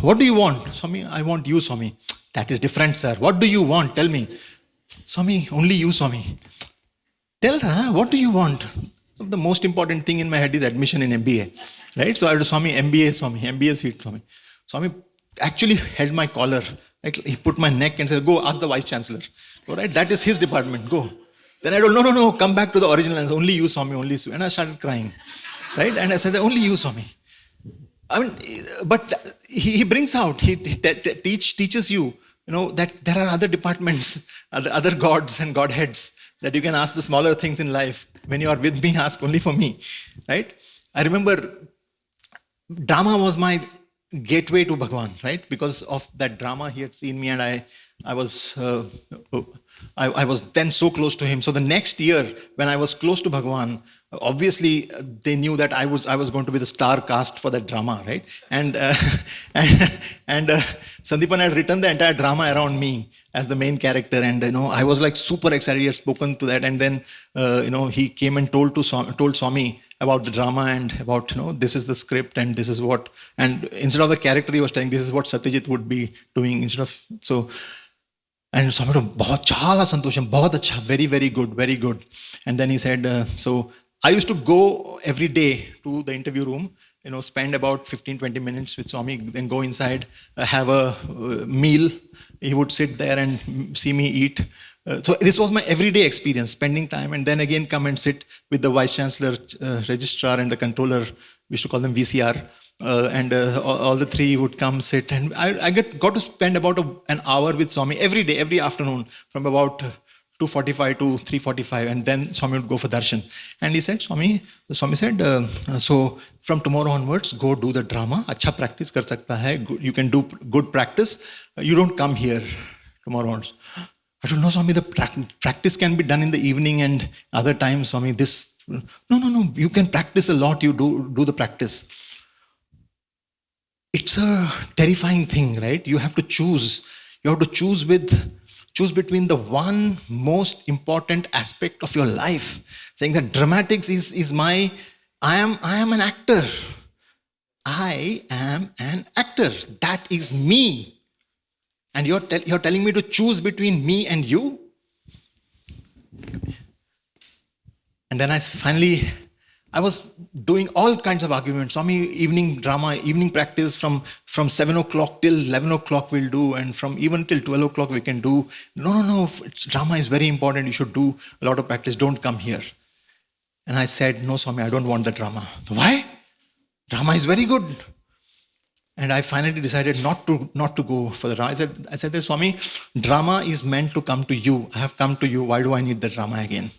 what do you want? Swami, I want you, Swami. That is different, sir. What do you want? Tell me. Swami, only you, Swami. Tell her, what do you want? The most important thing in my head is admission in MBA, right? So I told Swami, MBA seat, Swami. Swami actually held my collar, right? He put my neck and said, "Go ask the Vice Chancellor." All right, that is his department, go. Then I told, no, come back to the original answer. Only you, Swami, only you. And I started crying, right? And I said, only you, Swami. I mean, but he brings out, he teaches you, that there are other departments, other gods and godheads that you can ask the smaller things in life. When you are with me, ask only for me, right? I remember drama was my gateway to Bhagawan, right? Because of that drama, he had seen me, and I was then so close to him. So the next year, when I was close to Bhagawan, obviously they knew that I was going to be the star cast for that drama, right? And Sandeepan had written the entire drama around me as the main character, and I was like super excited. He had spoken to that, and then he came and told Swami about the drama and about this is the script and this is what, and instead of the character he was telling, this is what Satyajit would be doing instead of so. And Swami said, "Bahut chala santosham, bahut acha, very, very good, very good." And then he said, so I used to go every day to the interview room, spend about 15, 20 minutes with Swami, then go inside, have a meal. He would sit there and see me eat. So this was my everyday experience, spending time, and then again come and sit with the Vice Chancellor, Registrar, and the Controller. We used to call them VCR. And all the three would come sit, and I got to spend about an hour with Swami every day, every afternoon, from about 2:45 to 3:45, and then Swami would go for darshan. And he said, Swami said, so from tomorrow onwards, go do the drama. Acha practice kar sakta hai. You can do good practice. You don't come here tomorrow onwards. I don't know, Swami, the practice can be done in the evening and other times, Swami. No. You can practice a lot. You do the practice. It's a terrifying thing, right? You have to choose. You have to choose between the one most important aspect of your life. Saying that dramatics is I am an actor. I am an actor. That is me. And you're telling me to choose between me and you? And then I was doing all kinds of arguments. Swami, evening drama, evening practice from 7 o'clock till 11 o'clock we'll do, and from even till 12 o'clock we can do. No, drama is very important. You should do a lot of practice. Don't come here. And I said, no, Swami, I don't want the drama. Why? Drama is very good. And I finally decided not to go for the drama. I said, Swami, drama is meant to come to you. I have come to you. Why do I need the drama again?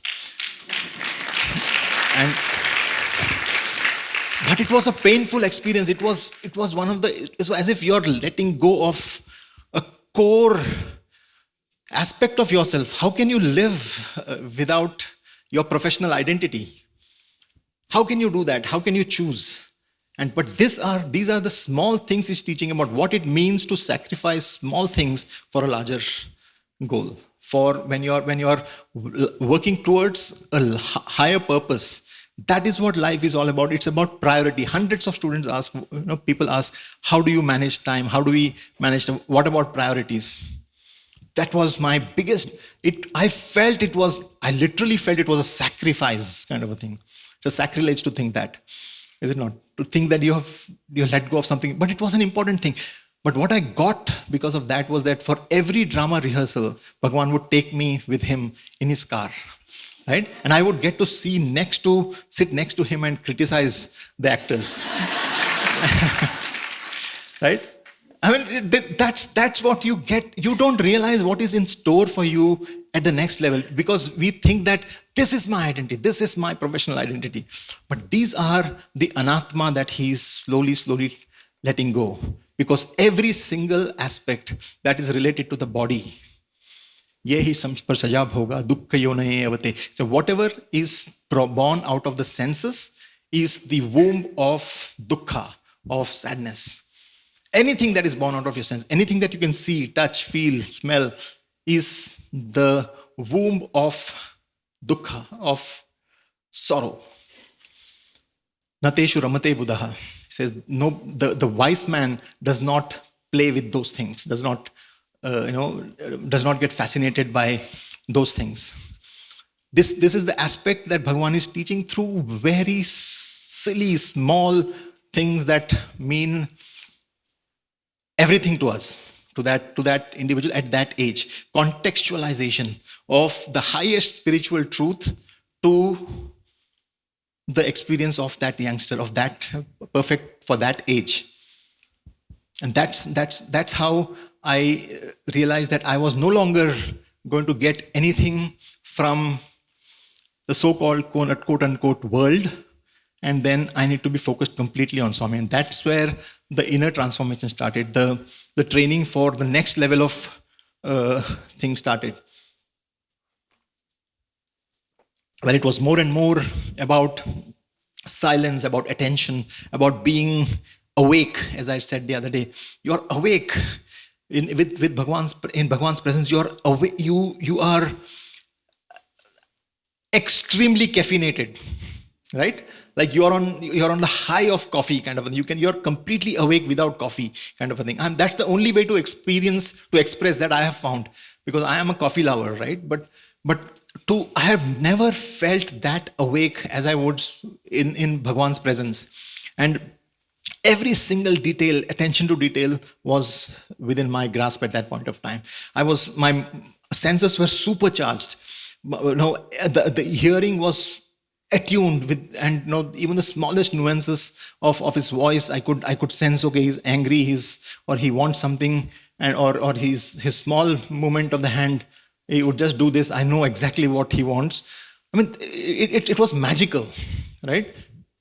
But it was a painful experience. It was as if you're letting go of a core aspect of yourself. How can you live without your professional identity? How can you do that? How can you choose? But these are the small things he's teaching about what it means to sacrifice small things for a larger goal. For when you're working towards a higher purpose. That is what life is all about. It's about priority. Hundreds of students ask, people ask, how do you manage time? How do we manage time? What about priorities? That was my biggest, I literally felt it was a sacrifice kind of a thing. It's a sacrilege to think that, is it not? To think that you let go of something, but it was an important thing. But what I got because of that was that for every drama rehearsal, Bhagawan would take me with him in his car. Right? And I would get to sit next to him and criticize the actors. Right? I mean, that's what you get. You don't realize what is in store for you at the next level because we think that this is my identity, this is my professional identity. But these are the anatma that he's slowly letting go. Because every single aspect that is related to the body, yehi par sajab hoga, dukkha yonaye avate. So whatever is born out of the senses is the womb of dukkha, of sadness. Anything that is born out of your sense, anything that you can see, touch, feel, smell, is the womb of dukkha, of sorrow. Nateshu ramate buddha. He says, no, the wise man does not play with those things, does not get fascinated by those things. This is the aspect that Bhagawan is teaching through very silly, small things that mean everything to us, to that individual at that age. Contextualization of the highest spiritual truth to the experience of that youngster, of that perfect for that age. And that's how I realized that I was no longer going to get anything from the so-called quote-unquote world, and then I need to be focused completely on Swami. And that's where the inner transformation started. The training for the next level of things started. Well, it was more and more about silence, about attention, about being awake, as I said the other day. You're awake. With Bhagawan's presence, you're awake. You are extremely caffeinated, right? Like you're on the high of coffee kind of a thing. You're completely awake without coffee kind of a thing. And that's the only way to express that I have found. because I am a coffee lover, right? But I have never felt that awake as I would in Bhagwan's presence. And every single detail, attention to detail was within my grasp at that point of time. My senses were supercharged. The hearing was attuned with, and even the smallest nuances of his voice, I could sense, okay, he's angry, or he wants something, and or his small movement of the hand, he would just do this. I know exactly what he wants. I mean, it was magical, right?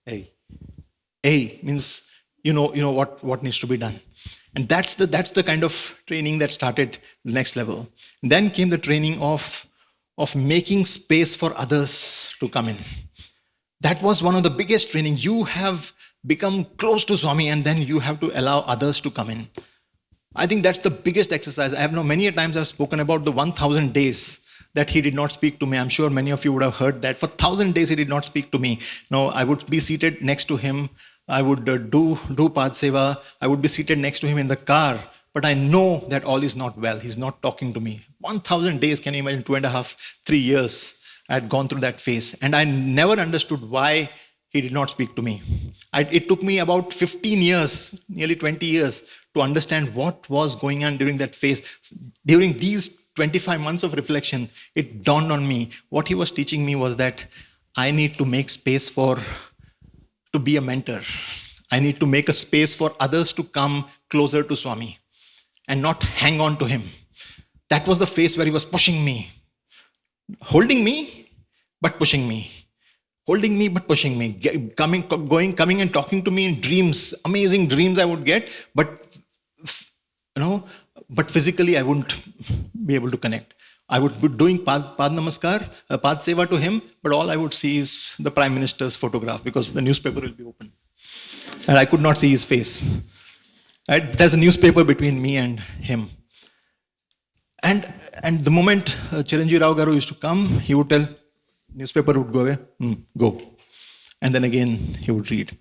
Hey means you know what needs to be done. And that's the kind of training that started the next level. And then came the training of making space for others to come in. That was one of the biggest training. You have become close to Swami, and then you have to allow others to come in. I think that's the biggest exercise. I have known many a times I've spoken about the 1,000 days that he did not speak to me. I'm sure many of you would have heard that. For 1,000 days he did not speak to me. No, I would be seated next to him. I would do Pad Seva. I would be seated next to him in the car. But I know that all is not well. He's not talking to me. 1,000 days, can you imagine? 2.5, 3 years I had gone through that phase. And I never understood why he did not speak to me. It took me about 15 years, nearly 20 years, to understand what was going on during that phase. During these 25 months of reflection, it dawned on me. What he was teaching me was that I need to make space to be a mentor. I need to make a space for others to come closer to Swami and not hang on to him. That was the phase where he was pushing me, holding me, but pushing me. Holding me, but pushing me. Coming and talking to me in dreams, amazing dreams I would get, but physically I wouldn't be able to connect. I would be doing Pad Namaskar, Pad Seva to him, but all I would see is the Prime Minister's photograph because the newspaper will be open. And I could not see his face. Right? There's a newspaper between me and him. And the moment Chiranjeev Rao Garu used to come, he would tell, newspaper would go away, go. And then again, he would read.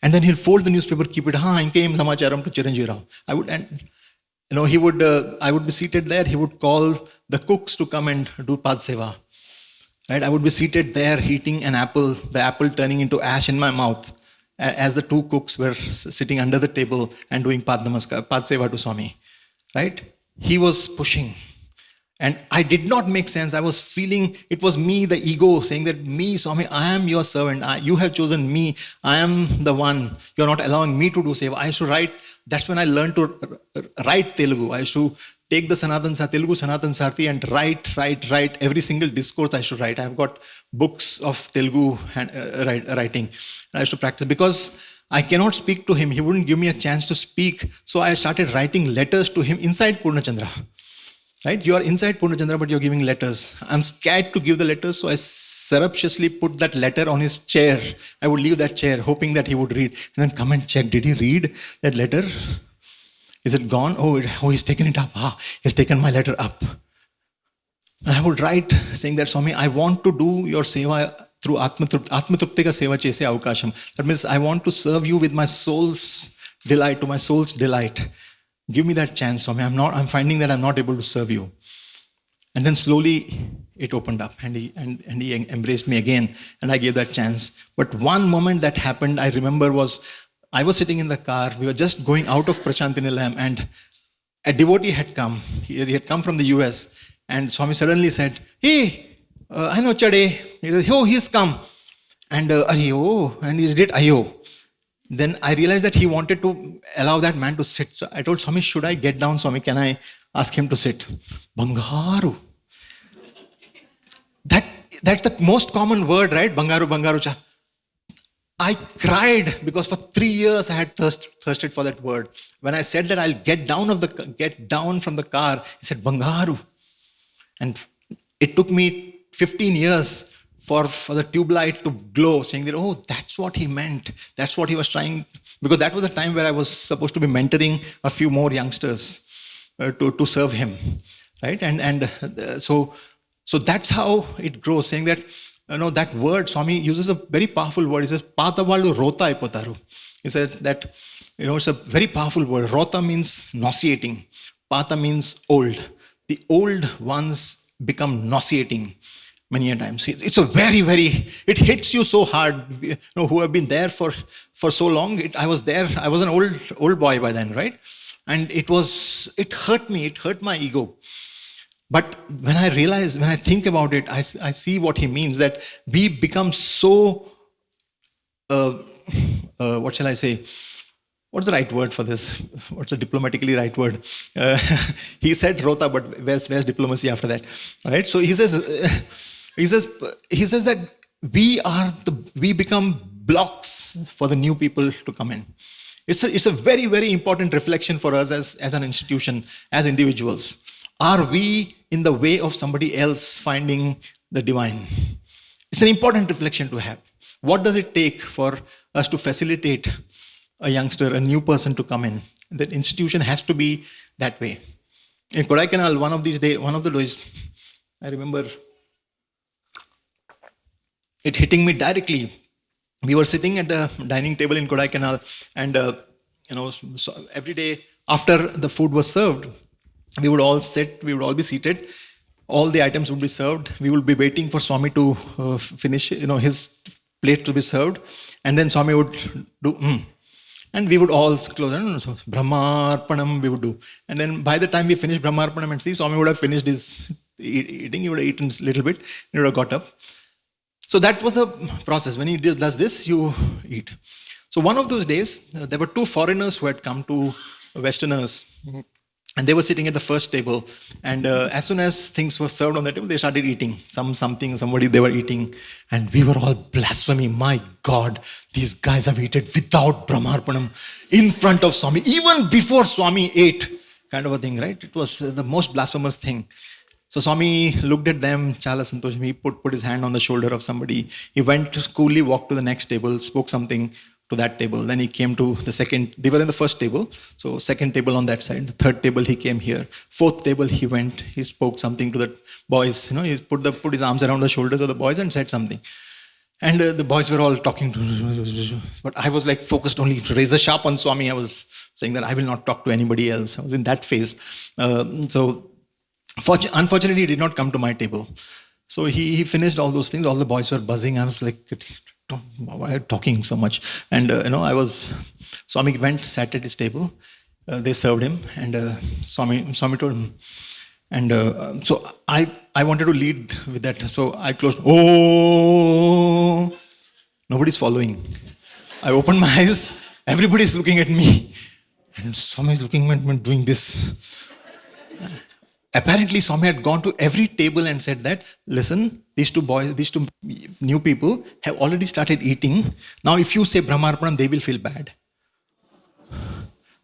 And then he'll fold the newspaper, keep it, inke samacharam to Chiranjeev Rao. I would be seated there. He would call the cooks to come and do Pad Seva. Right? I would be seated there eating an apple, the apple turning into ash in my mouth, as the two cooks were sitting under the table and doing Pad Namaskar, Pad Seva to Swami. Right? He was pushing. And I did not make sense. I was feeling, it was me, the ego, saying that me, Swami, I am your servant. You have chosen me. I am the one. You're not allowing me to do seva. I used to write. That's when I learned to write Telugu. I used to take the Telugu Sanatan Sarthi and write. Every single discourse I should write. I've got books of Telugu writing. I used to practice because I cannot speak to him. He wouldn't give me a chance to speak. So I started writing letters to him inside Purnachandra. Right? You are inside Purnachandra, but you're giving letters. I'm scared to give the letters, so I surreptitiously put that letter on his chair. I would leave that chair, hoping that he would read. And then come and check, did he read that letter? Is it gone? Oh, he's taken it up. He's taken my letter up. And I would write, saying that, Swami, I want to do your seva through Atmatruptika seva chese avakasham. That means I want to serve you with my soul's delight, to my soul's delight. Give me that chance, Swami. I'm finding that I'm not able to serve you. And then slowly it opened up and he embraced me again and I gave that chance. But one moment that happened, I remember, was I was sitting in the car. We were just going out of Prasanthi Nilayam and a devotee had come. He had come from the US and Swami suddenly said, hey, I know Chade. He said, oh, he's come. And and he did ayo. Then I realized that he wanted to allow that man to sit. So I told Swami, should I get down, Swami? Can I ask him to sit? Bangaru. That's the most common word, right? Bangaru cha. I cried because for 3 years I had thirsted for that word. When I said that I'll get down from the car, he said Bangaru. And it took me 15 years for the tube light to glow, saying that, oh, that's what he meant. That's what he was trying. Because that was the time where I was supposed to be mentoring a few more youngsters to serve him. Right? So that's how it grows, saying that, that word, Swami uses a very powerful word. He says, Patavalu rota ipotaru. He said that, it's a very powerful word. Rota means nauseating. Pata means old. the old ones become nauseating many a times. It's a very, very, it hits you so hard, who have been there for so long. I was there, I was an old boy by then, right? And it hurt me, it hurt my ego. But when I think about it, I see what he means, that we become so, what shall I say? What's the right word for this? What's the diplomatically right word? He said rota, but where's diplomacy after that? All right. So he says that we become blocks for the new people to come in. It's a very, very important reflection for us as an institution, as individuals. Are we in the way of somebody else finding the divine? It's an important reflection to have. What does it take for us to facilitate a youngster, a new person to come in? The institution has to be that way. In Kodaikanal, one of the days, I remember it hitting me directly. We were sitting at the dining table in Kodaikanal, and so every day after the food was served, we would all be seated. All the items would be served. We would be waiting for Swami to finish, his plate to be served, and then Swami would do. And we would all close, so Brahmarpanam we would do. And then by the time we finished Brahmarpanam and see, Swami would have finished his eating, he would have eaten a little bit, and he would have got up. So that was the process. When he does this, you eat. So one of those days, there were two foreigners who had come to Westerners, and they were sitting at the first table. And as soon as things were served on the table, they started eating. Somebody they were eating. And we were all blasphemy. My God, these guys have eaten without Brahmarpanam in front of Swami, even before Swami ate, kind of a thing, right? It was the most blasphemous thing. So Swami looked at them, Chala Santosham. He put his hand on the shoulder of somebody. He went to coolly, walked to the next table, spoke something to that table. Then he came to the second. They were in the first table. So second table on that side. The third table he came here. Fourth table he went. He spoke something to the boys. He put his arms around the shoulders of the boys and said something. And the boys were all talking to. But I was like focused only razor sharp on Swami. I was saying that I will not talk to anybody else. I was in that phase. So unfortunately, he did not come to my table. So he finished all those things. All the boys were buzzing. I was like, why are you talking so much? And Swami went, sat at his table. They served him, and Swami told him. And so I wanted to lead with that. So I closed. Oh, nobody's following. I opened my eyes. Everybody's looking at me, and Swami is looking at me doing this. Apparently, Swami had gone to every table and said that, listen, these two new people have already started eating. Now, if you say Brahmarpanam, they will feel bad.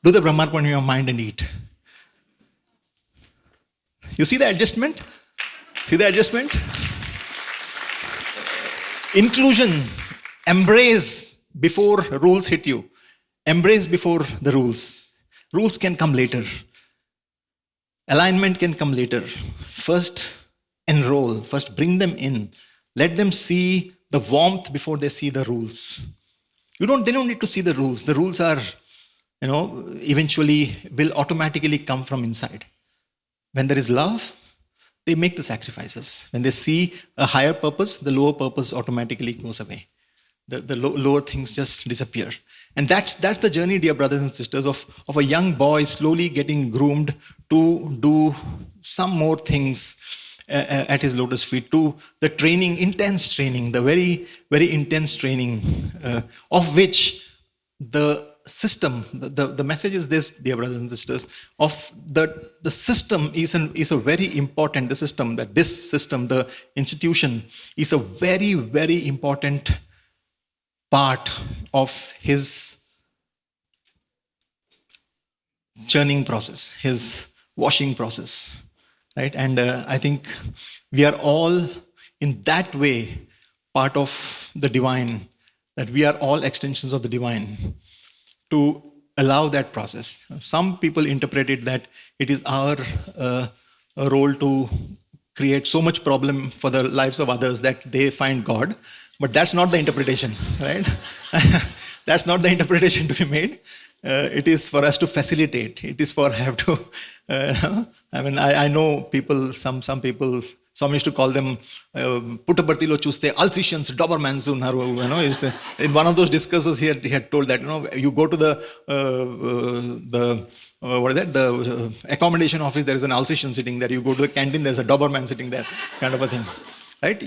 Do the Brahmarpanam in your mind and eat. You see the adjustment? Inclusion. Embrace before rules hit you. Embrace before the rules. Rules can come later. Alignment can come later. First, enroll. First, bring them in. Let them see the warmth before they see the rules. They don't need to see the rules. The rules are, eventually will automatically come from inside. When there is love, they make the sacrifices. When they see a higher purpose, the lower purpose automatically goes away. The lower things just disappear. And that's the journey, dear brothers and sisters, of a young boy slowly getting groomed to do some more things at his lotus feet, to the training, intense training, the very, very intense training, of which the system, the message is this, dear brothers and sisters, of the system is a very important, the institution is a very, very important part of his churning process, his washing process, right? And I think we are all in that way part of the divine, that we are all extensions of the divine, to allow that process. Some people interpret it that it is our role to create so much problem for the lives of others that they find God. But that's not the interpretation, right? That's not the interpretation to be made. It is for us to facilitate. It is for have to. I know people. Some people. Some used to call them Puttaparthi lo chuste Alsatians, Dobermans. In one of those discussions, he had told that you go to the what is that? The accommodation office. There is an Alsatian sitting there. You go to the canteen. There's a Doberman sitting there, kind of a thing, right?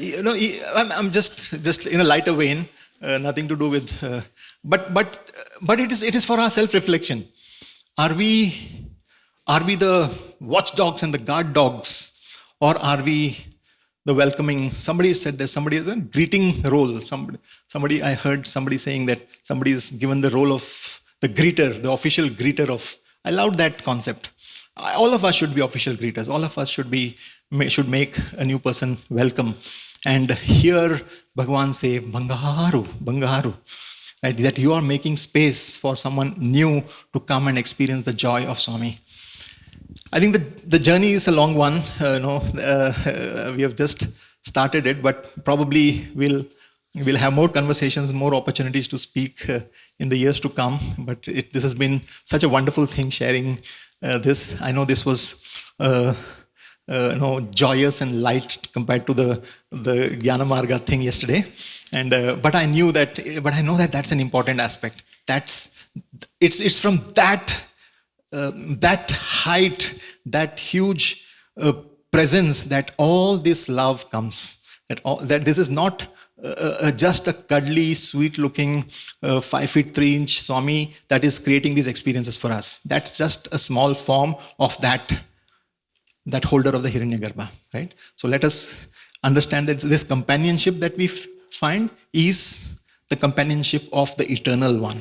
I'm just in a lighter vein. Nothing to do with, but it is for our self-reflection. Are we the watchdogs and the guard dogs? Or are we the welcoming? Somebody said that somebody has a greeting role. Somebody I heard somebody saying that somebody is given the role of the greeter, the official greeter of. I love that concept. All of us should be official greeters. All of us should make a new person welcome. And hear Bhagawan say, Bangaru, right? That you are making space for someone new to come and experience the joy of Swami. I think the journey is a long one. We have just started it, but probably we'll have more conversations, more opportunities to speak in the years to come. But this has been such a wonderful thing sharing this. I know this was joyous and light compared to the Jnana Marga thing yesterday, but I know that that's an important aspect. It's from that height, that huge presence, that all this love comes. That this is not just a cuddly, sweet-looking 5 feet 3 inch Swami that is creating these experiences for us. That's just a small form of that holder of the Hiranyagarbha, right? So let us understand that this companionship that we find is the companionship of the Eternal One.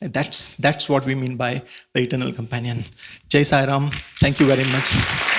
That's what we mean by the eternal companion. Jai Sai Ram. Thank you very much.